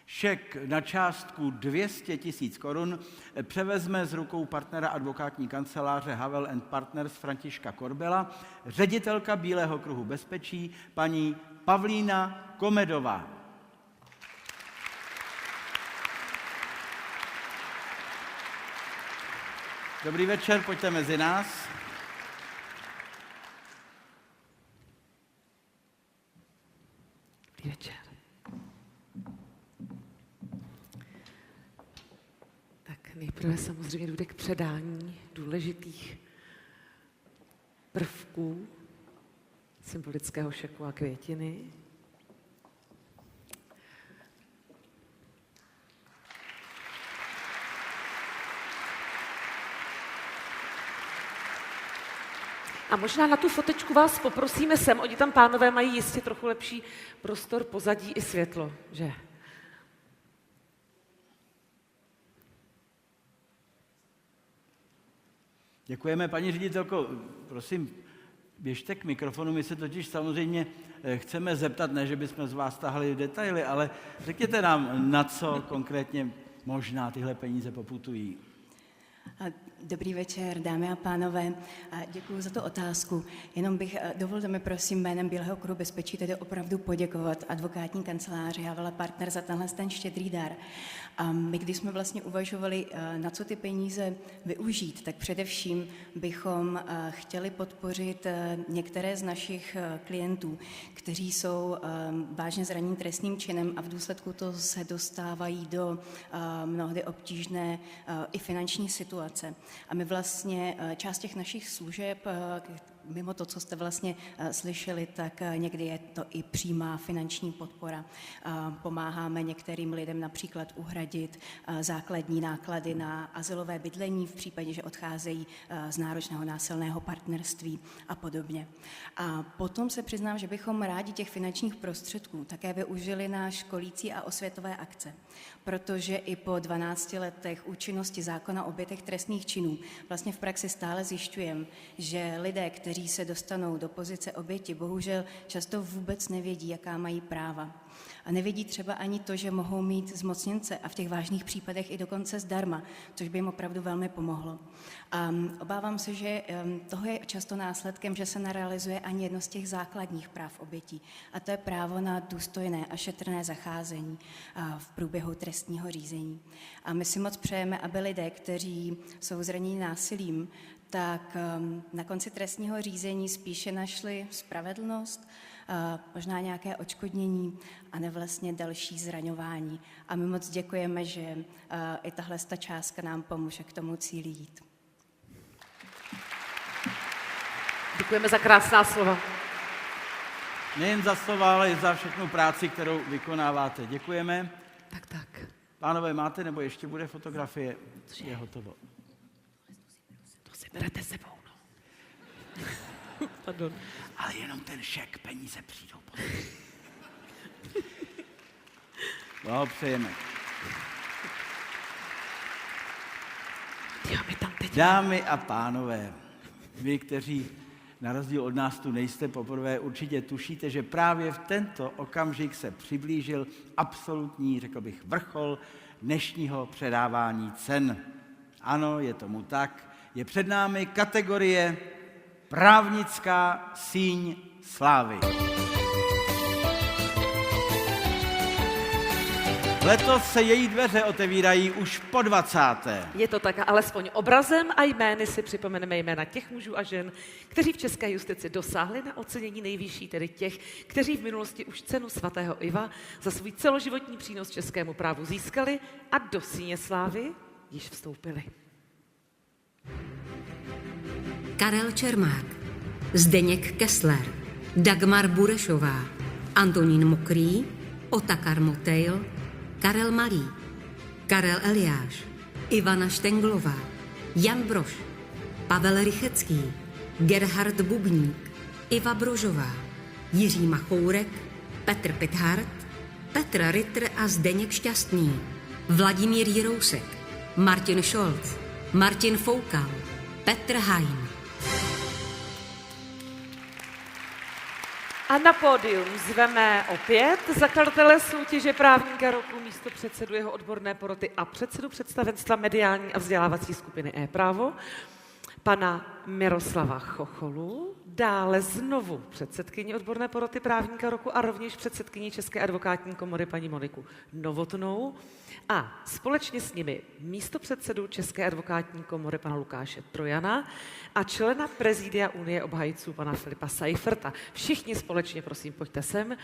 Šek na částku 200 000 korun převezme z rukou partnera advokátní kanceláře Havel and Partners Františka Korbela, ředitelka Bílého kruhu bezpečí, paní Pavlína Komedová. Dobrý večer, pojďte mezi nás. Dobrý večer. Tak nejprve samozřejmě dojde k předání důležitých prvků symbolického šeku a květiny. A možná na tu fotečku vás poprosíme sem, oni tam pánové mají jistě trochu lepší prostor, pozadí i světlo, že? Děkujeme, paní ředitelko. Prosím, běžte k mikrofonu, my se totiž samozřejmě chceme zeptat, ne, že bychom z vás tahli detaily, ale řekněte nám, na co konkrétně možná tyhle peníze poputují. Dobrý večer, dámy a pánové. Děkuji za tu otázku. Jenom dovolte mi prosím jménem Bílého kruhu bezpečí tedy opravdu poděkovat advokátní kanceláři Havel Partner za tenhle ten štědrý dar. A my, když jsme vlastně uvažovali, na co ty peníze využít, tak především bychom chtěli podpořit některé z našich klientů, kteří jsou vážně zraněni trestným činem a v důsledku toho se dostávají do mnohdy obtížné i finanční situace. A my vlastně část těch našich služeb, mimo to, co jste vlastně slyšeli, tak někdy je to i přímá finanční podpora. Pomáháme některým lidem například uhradit základní náklady na azylové bydlení v případě, že odcházejí z náročného násilného partnerství a podobně. A potom se přiznám, že bychom rádi těch finančních prostředků také využili na školící a osvětové akce, protože i po 12 letech účinnosti zákona o obětech trestných činů vlastně v praxi stále zjišťujeme, že lidé, kteří se dostanou do pozice oběti, bohužel často vůbec nevědí, jaká mají práva. A nevědí třeba ani to, že mohou mít zmocněnce a v těch vážných případech i dokonce zdarma, což by jim opravdu velmi pomohlo. A obávám se, že toho je často následkem, že se nerealizuje ani jedno z těch základních práv obětí. A to je právo na důstojné a šetrné zacházení v průběhu trestního řízení. A my si moc přejeme, aby lidé, kteří jsou zraněni násilím, tak na konci trestního řízení spíše našli spravedlnost, možná nějaké odškodnění a ne vlastně další zraňování. A my moc děkujeme, že i tahle částka nám pomůže k tomu cíli jít. Děkujeme za krásná slova. Nejen za slova, ale i za všechnu práci, kterou vykonáváte. Děkujeme. Tak. Pánové, máte, nebo ještě bude fotografie? Je hotovo. To si berete sebou, no. Pardon. Ale jenom ten šek, peníze přijdou potom. No, přejeme. Dámy a pánové, vy, kteří na rozdíl od nás tu nejste poprvé, určitě tušíte, že právě v tento okamžik se přiblížil absolutní, řekl bych, vrchol dnešního předávání cen. Ano, je tomu tak. Je před námi kategorie Právnická síň slávy. Letos se její dveře otevírají už po 20. Je to tak, alespoň obrazem a jmény si připomeneme jména těch mužů a žen, kteří v české justici dosáhli na ocenění nejvyšší, tedy těch, kteří v minulosti už cenu svatého Iva za svůj celoživotní přínos českému právu získali a do síně slávy již vstoupili. Karel Čermák, Zdeněk Kessler, Dagmar Burešová, Antonín Mokrý, Otakar Motejl, Karel Malý, Karel Eliáš, Ivana Štenglová, Jan Brož, Pavel Rychecký, Gerhard Bubník, Iva Brožová, Jiří Machourek, Petr Pithart, Petr Ritter a Zdeněk Šťastný, Vladimír Jirousek, Martin Scholz, Martin Foukal, Petr Hajn. A na pódium zveme opět zakladatele soutěže Právníka roku, místopředsedu jeho odborné poroty a předsedu představenstva mediální a vzdělávací skupiny e-právo, pana Miroslava Chocholu, dále znovu předsedkyni odborné poroty Právníka roku a rovněž předsedkyni České advokátní komory paní Moniku Novotnou a společně s nimi místopředsedu České advokátní komory pana Lukáše Trojana a člena prezidia Unie obhajců pana Filipa Seiferta. Všichni společně, prosím, pojďte sem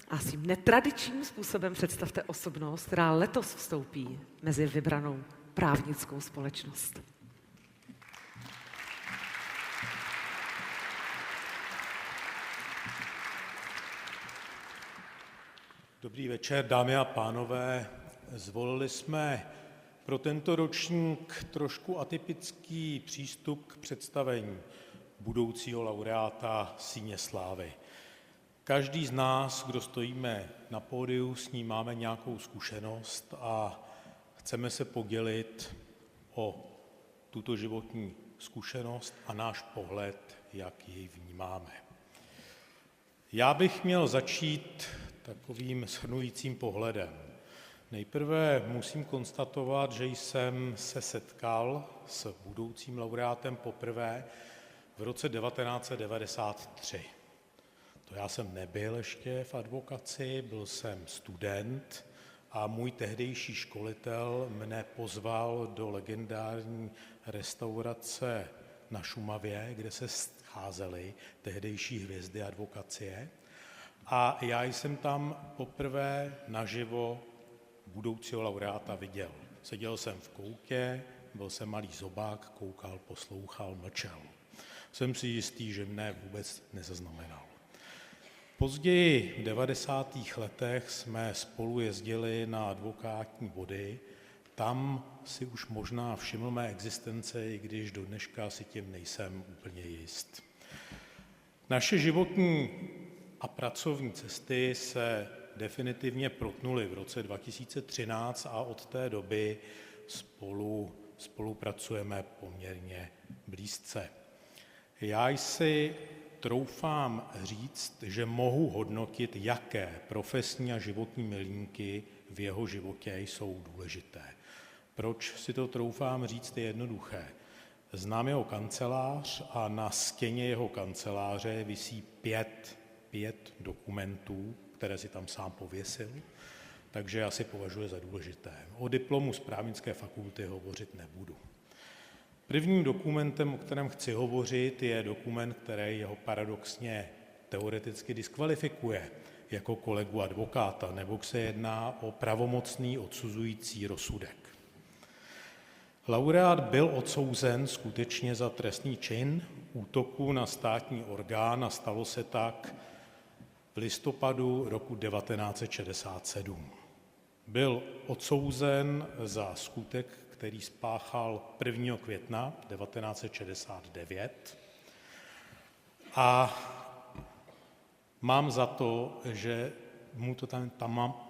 a svým netradičním způsobem představte osobnost, která letos vstoupí mezi vybranou právnickou společnost. Dobrý večer, dámy a pánové. Zvolili jsme pro tento ročník trošku atypický přístup k představení budoucího laureáta síně slávy. Každý z nás, kdo stojíme na pódiu, s ním máme nějakou zkušenost a chceme se podělit o tuto životní zkušenost a náš pohled, jak ji vnímáme. Já bych měl začít takovým shrnujícím pohledem. Nejprve musím konstatovat, že jsem se setkal s budoucím laureátem poprvé v roce 1993. To já jsem nebyl ještě v advokaci, byl jsem student a můj tehdejší školitel mne pozval do legendární restaurace na Šumavě, kde se scházely tehdejší hvězdy advokacie. A já jsem tam poprvé naživo budoucího laureáta viděl. Seděl jsem v koutě, byl jsem malý zobák, koukal, poslouchal, mlčel. Jsem si jistý, že mne vůbec nezaznamenal. Později v 90. letech jsme spolu jezdili na advokátní body. Tam si už možná všiml mé existence, i když do dneška si tím nejsem úplně jist. Naše životní a pracovní cesty se definitivně protnuly v roce 2013 a od té doby spolupracujeme poměrně blízce. Já si troufám říct, že mohu hodnotit, jaké profesní a životní milníky v jeho životě jsou důležité. Proč si to troufám říct, je jednoduché. Znám jeho kancelář a na stěně jeho kanceláře visí pět dokumentů, které si tam sám pověsil, takže já si považuji za důležité. O diplomu z právnické fakulty hovořit nebudu. Prvním dokumentem, o kterém chci hovořit, je dokument, který jeho paradoxně teoreticky diskvalifikuje jako kolegu advokáta, nebo se jedná o pravomocný odsuzující rozsudek. Laureát byl odsouzen skutečně za trestný čin útoku na státní orgán a stalo se tak v listopadu roku 1967. Byl odsouzen za skutek, který spáchal 1. května 1969 a mám za to, že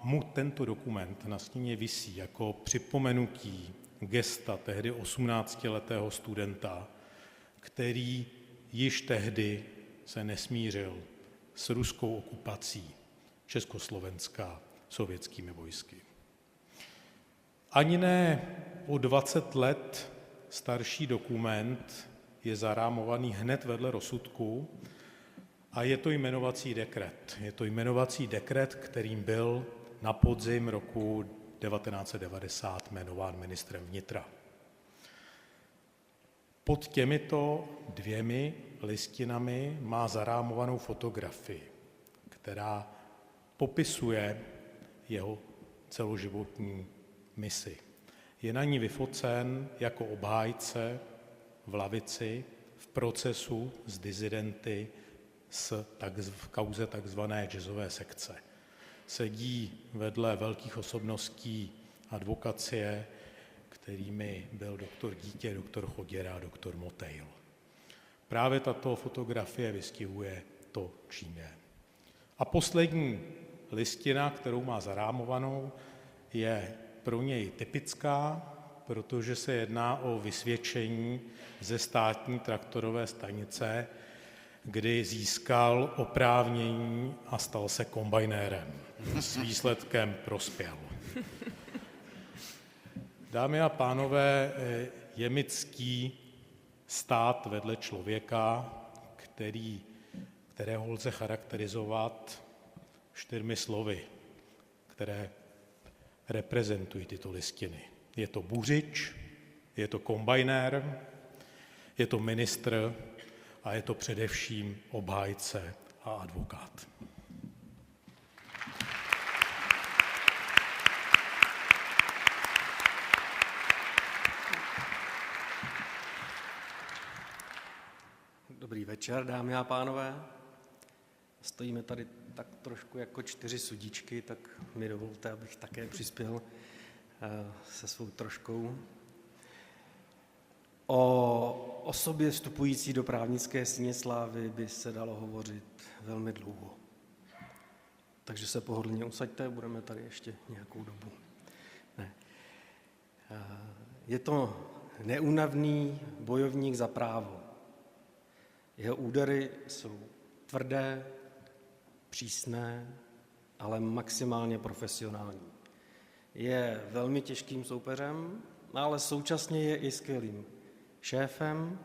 mu tento dokument na stěně visí jako připomenutí gesta tehdy 18letého studenta, který již tehdy se nesmířil s ruskou okupací Československa sovětskými vojsky. Ani ne o 20 let starší dokument je zarámovaný hned vedle rozsudku a je to jmenovací dekret. Je to jmenovací dekret, kterým byl na podzim roku 1990 jmenován ministrem vnitra. Pod těmito 2 listinami má zarámovanou fotografii, která popisuje jeho celoživotní misi. Je na ní vyfocen jako obhájce v lavici v procesu s dizidenty v kauze takzvané jazzové sekce. Sedí vedle velkých osobností advokacie, kterými byl doktor Dítě, doktor Choděra a doktor Motejl. Právě tato fotografie vystihuje to, čím je. A poslední listina, kterou má zarámovanou, je pro něj typická, protože se jedná o vysvědčení ze státní traktorové stanice, kdy získal oprávnění a stal se kombajnérem. S výsledkem prospěl. Dámy a pánové, je mi ctí stát vedle člověka, kterého lze charakterizovat 4 slovy, které reprezentují tyto listiny. Je to buřič, je to kombajnér, je to ministr a je to především obhájce a advokát. Dobrý večer, dámy a pánové. Stojíme tady tak trošku jako 4 sudíčky, tak mi dovolte, abych také přispěl se svou troškou. O osobě vstupující do právnické síně slávy by se dalo hovořit velmi dlouho. Takže se pohodlně usaďte, budeme tady ještě nějakou dobu. Je to neúnavný bojovník za právo. Jeho údery jsou tvrdé, přísné, ale maximálně profesionální. Je velmi těžkým soupeřem, ale současně je i skvělým šéfem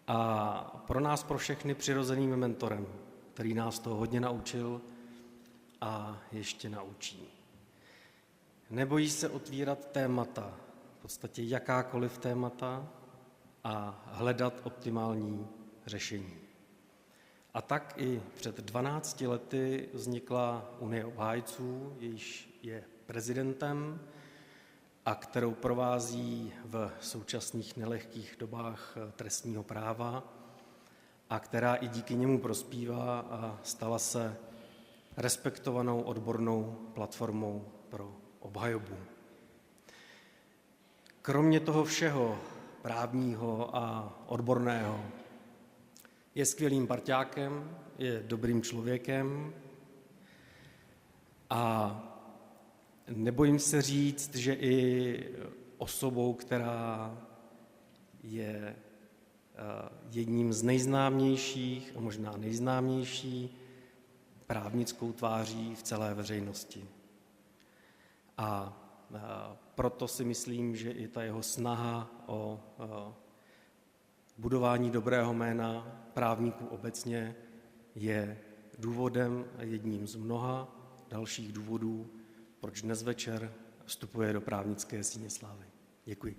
a pro nás, pro všechny přirozeným mentorem, který nás toho hodně naučil a ještě naučí. Nebojí se otvírat témata, v podstatě jakákoliv témata a hledat optimální řešení. A tak i před 12 lety vznikla Unie obhájců, jejíž je prezidentem a kterou provází v současných nelehkých dobách trestního práva a která i díky němu prospívá a stala se respektovanou odbornou platformou pro obhajobu. Kromě toho všeho právního a odborného je skvělým parťákem, je dobrým člověkem a nebojím se říct, že i osobou, která je jedním z nejznámějších a možná nejznámější právnickou tváří v celé veřejnosti. A proto si myslím, že i ta jeho snaha o budování dobrého jména právníků obecně je důvodem a jedním z mnoha dalších důvodů, proč dnes večer vstupuje do právnické síně slávy. Děkuji.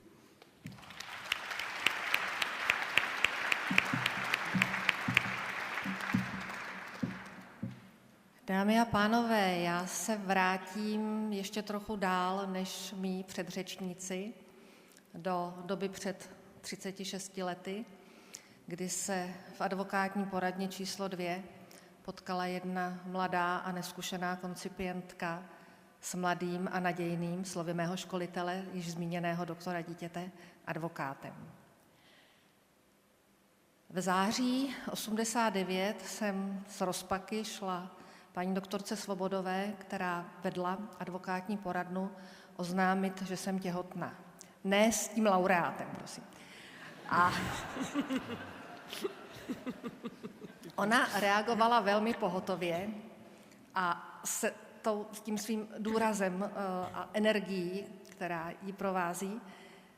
Dámy a pánové, já se vrátím ještě trochu dál než mí předřečníci do doby před 36 lety, kdy se v advokátní poradně číslo 2 potkala jedna mladá a neskušená koncipientka s mladým a nadějným, slovy mého školitele, již zmíněného doktora Dítěte, advokátem. V září 89 jsem z Rozpaky šla paní doktorce Svobodové, která vedla advokátní poradnu, oznámit, že jsem těhotná. Ne s tím laureátem, prosím. Ona reagovala velmi pohotově a s tím svým důrazem a energií, která ji provází,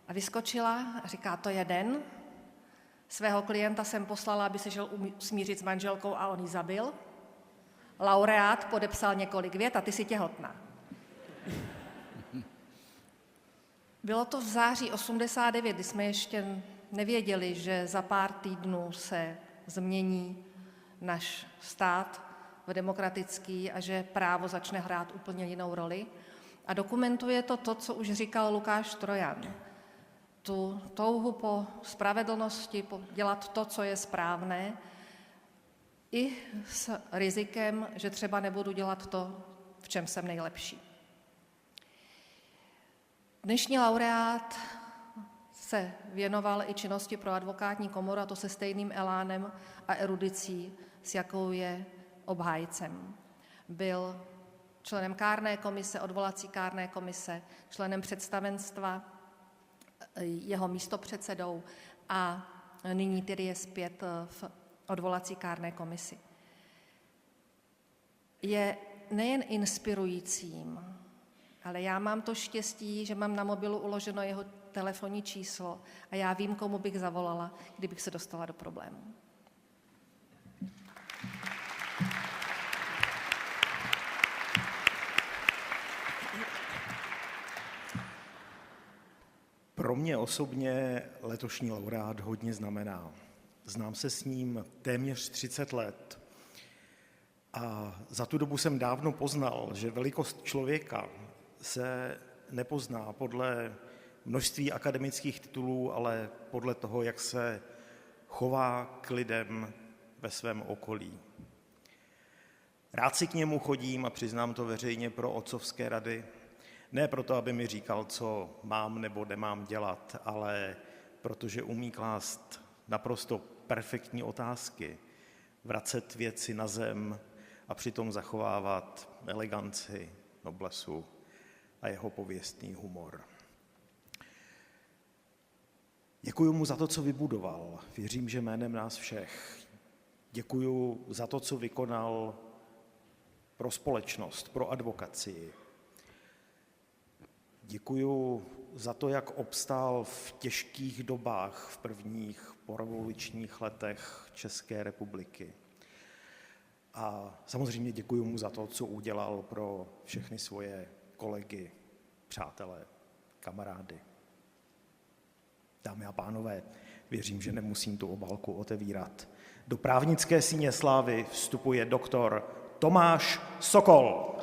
a vyskočila a říká, to je den. Svého klienta jsem poslala, aby se šel smířit s manželkou a on ji zabil. Laureát podepsal několik vět a ty jsi těhotná. Bylo to v září 89, kdy jsme ještě nevěděli, že za pár týdnů se změní náš stát v demokratický a že právo začne hrát úplně jinou roli. A dokumentuje to, co už říkal Lukáš Trojan. Tu touhu po spravedlnosti, dělat to, co je správné, i s rizikem, že třeba nebudu dělat to, v čem jsem nejlepší. Dnešní laureát se věnoval i činnosti pro advokátní komoru, a to se stejným elánem a erudicí, s jakou je obhájcem. Byl členem kárné komise, odvolací kárné komise, členem představenstva, jeho místopředsedou a nyní tedy je zpět v odvolací kárné komisi. Je nejen inspirujícím, ale já mám to štěstí, že mám na mobilu uloženo jeho telefonní číslo a já vím, komu bych zavolala, kdybych se dostala do problémů. Pro mě osobně letošní laureát hodně znamená. Znám se s ním téměř 30 let a za tu dobu jsem dávno poznal, že velikost člověka se nepozná podle množství akademických titulů, ale podle toho, jak se chová k lidem ve svém okolí. Rád si k němu chodím a přiznám to veřejně pro otcovské rady, ne proto, aby mi říkal, co mám nebo nemám dělat, ale protože umí klást naprosto perfektní otázky, vracet věci na zem a přitom zachovávat eleganci, noblesu a jeho pověstný humor. Děkuji mu za to, co vybudoval. Věřím, že jménem nás všech. Děkuji za to, co vykonal pro společnost, pro advokacii. Děkuji za to, jak obstál v těžkých dobách v prvních porevolučních letech České republiky. A samozřejmě děkuji mu za to, co udělal pro všechny svoje kolegy, přátelé, kamarády. Dámy a pánové, věřím, že nemusím tu obálku otevírat. Do právnické síně slávy vstupuje doktor Tomáš Sokol.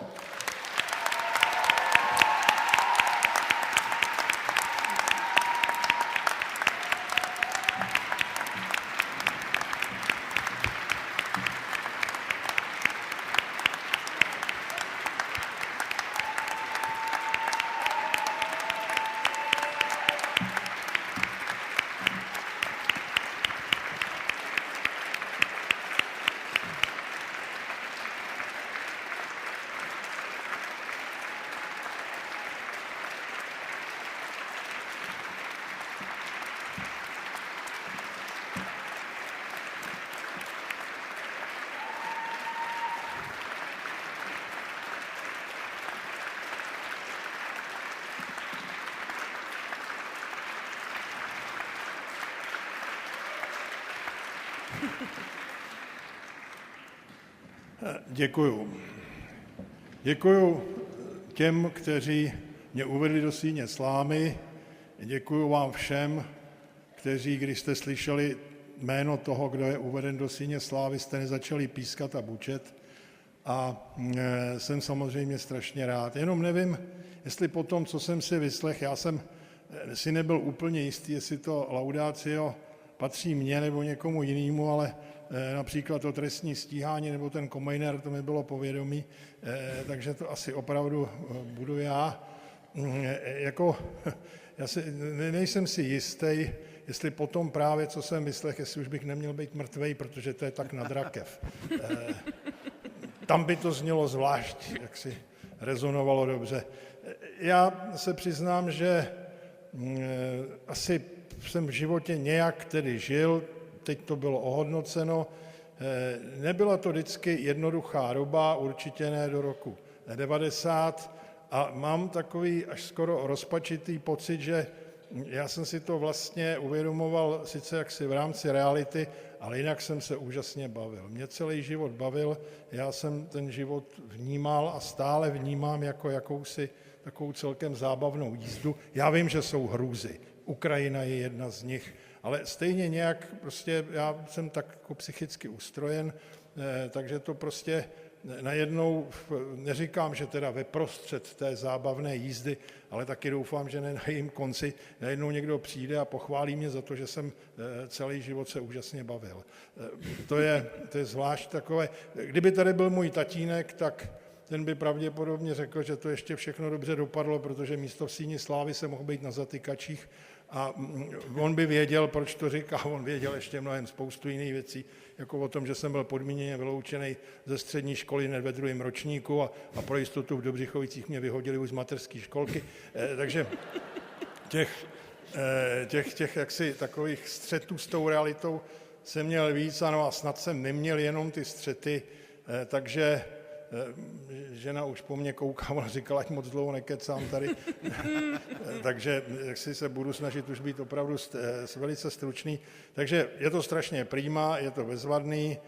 Děkuju. Děkuju těm, kteří mě uvedli do síně slávy. Děkuju vám všem, kteří, když jste slyšeli jméno toho, kdo je uveden do síně slávy, jste nezačali pískat a bučet. A jsem samozřejmě strašně rád. Jenom nevím, jestli po tom, co jsem si vyslechl, já jsem si nebyl úplně jistý, jestli to laudatio patří mně nebo někomu jinému, ale například to trestní stíhání nebo ten komejner, to mi bylo povědomí, takže to asi opravdu budu já. Nejsem si jistý, jestli potom právě, co jsem vyslechl, jestli už bych neměl být mrtvej, protože to je tak na drakev. Tam by to znělo zvlášť, jak si rezonovalo dobře. Já se přiznám, že asi jsem v životě nějak tedy žil, teď to bylo ohodnoceno. Nebyla to vždycky jednoduchá doba, určitě ne do roku 90 a mám takový až skoro rozpačitý pocit, že já jsem si to vlastně uvědomoval sice jaksi v rámci reality, ale jinak jsem se úžasně bavil. Mě celý život bavil, já jsem ten život vnímal a stále vnímám jako jakousi takovou celkem zábavnou jízdu. Já vím, že jsou hrůzy, Ukrajina je jedna z nich, ale stejně nějak prostě já jsem tak jako psychicky ustrojen, takže to prostě najednou, neříkám, že teda ve prostřed té zábavné jízdy, ale taky doufám, že ne na jejím konci, najednou někdo přijde a pochválí mě za to, že jsem celý život se úžasně bavil. To je zvlášť takové, kdyby tady byl můj tatínek, tak ten by pravděpodobně řekl, že to ještě všechno dobře dopadlo, protože místo v Síni slávy se mohl být na zatykačích a on by věděl, proč to říká, on věděl ještě mnohem spoustu jiných věcí, jako o tom, že jsem byl podmíněně vyloučený ze střední školy hned ve 2. ročníku a pro jistotu v Dobřichovicích mě vyhodili už z mateřské školky, takže těch jaksi takových střetů s tou realitou jsem měl víc, ano, a snad jsem neměl jenom ty střety, takže žena už po mně kouká, ona říkala, ať moc dlouho nekecám tady, takže si se budu snažit už být opravdu velice stručný. Takže je to strašně prima, je to bezvadný,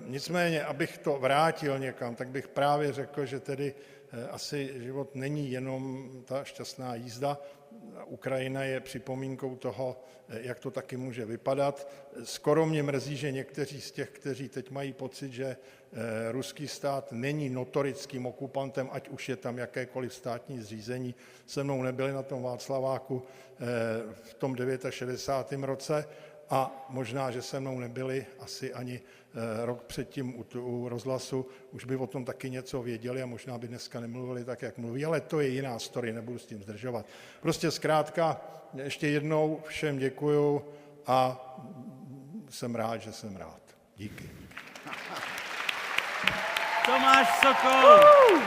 nicméně, abych to vrátil někam, tak bych právě řekl, že tedy asi život není jenom ta šťastná jízda. Ukrajina je připomínkou toho, jak to taky může vypadat. Skoro mě mrzí, že někteří z těch, kteří teď mají pocit, že ruský stát není notorickým okupantem, ať už je tam jakékoliv státní zřízení, se mnou nebyli na tom Václaváku v tom 69. roce a možná, že se mnou nebyli asi ani rok předtím u rozhlasu, už by o tom taky něco věděli a možná by dneska nemluvili tak, jak mluví, ale to je jiná story, nebudu s tím zdržovat. Prostě zkrátka ještě jednou všem děkuju a jsem rád, že jsem rád. Díky. Tomáš Sokol.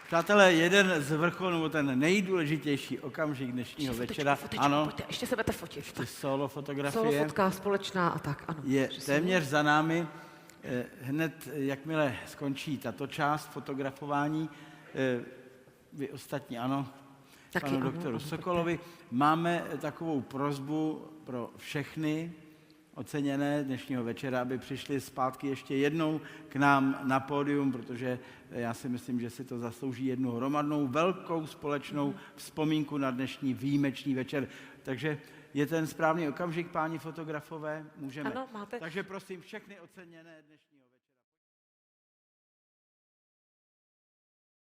Přátelé, jeden z vrcholů, ten nejdůležitější okamžik dnešního večera, ano, pojďte, ještě se budete fotit. Ještě solo fotografie. Solo fotka společná a tak, ano. Je téměř za námi. Hned, jakmile skončí tato část fotografování, vy ostatní, ano, taky panu ano, doktoru ano, Sokolovi, máme takovou prosbu pro všechny oceněné dnešního večera, aby přišli zpátky ještě jednou k nám na pódium, protože já si myslím, že si to zaslouží jednu hromadnou, velkou společnou vzpomínku na dnešní výjimečný večer. Takže je ten správný okamžik, páni fotografové? Můžeme. Ano, máte. Takže prosím všechny oceněné dnešního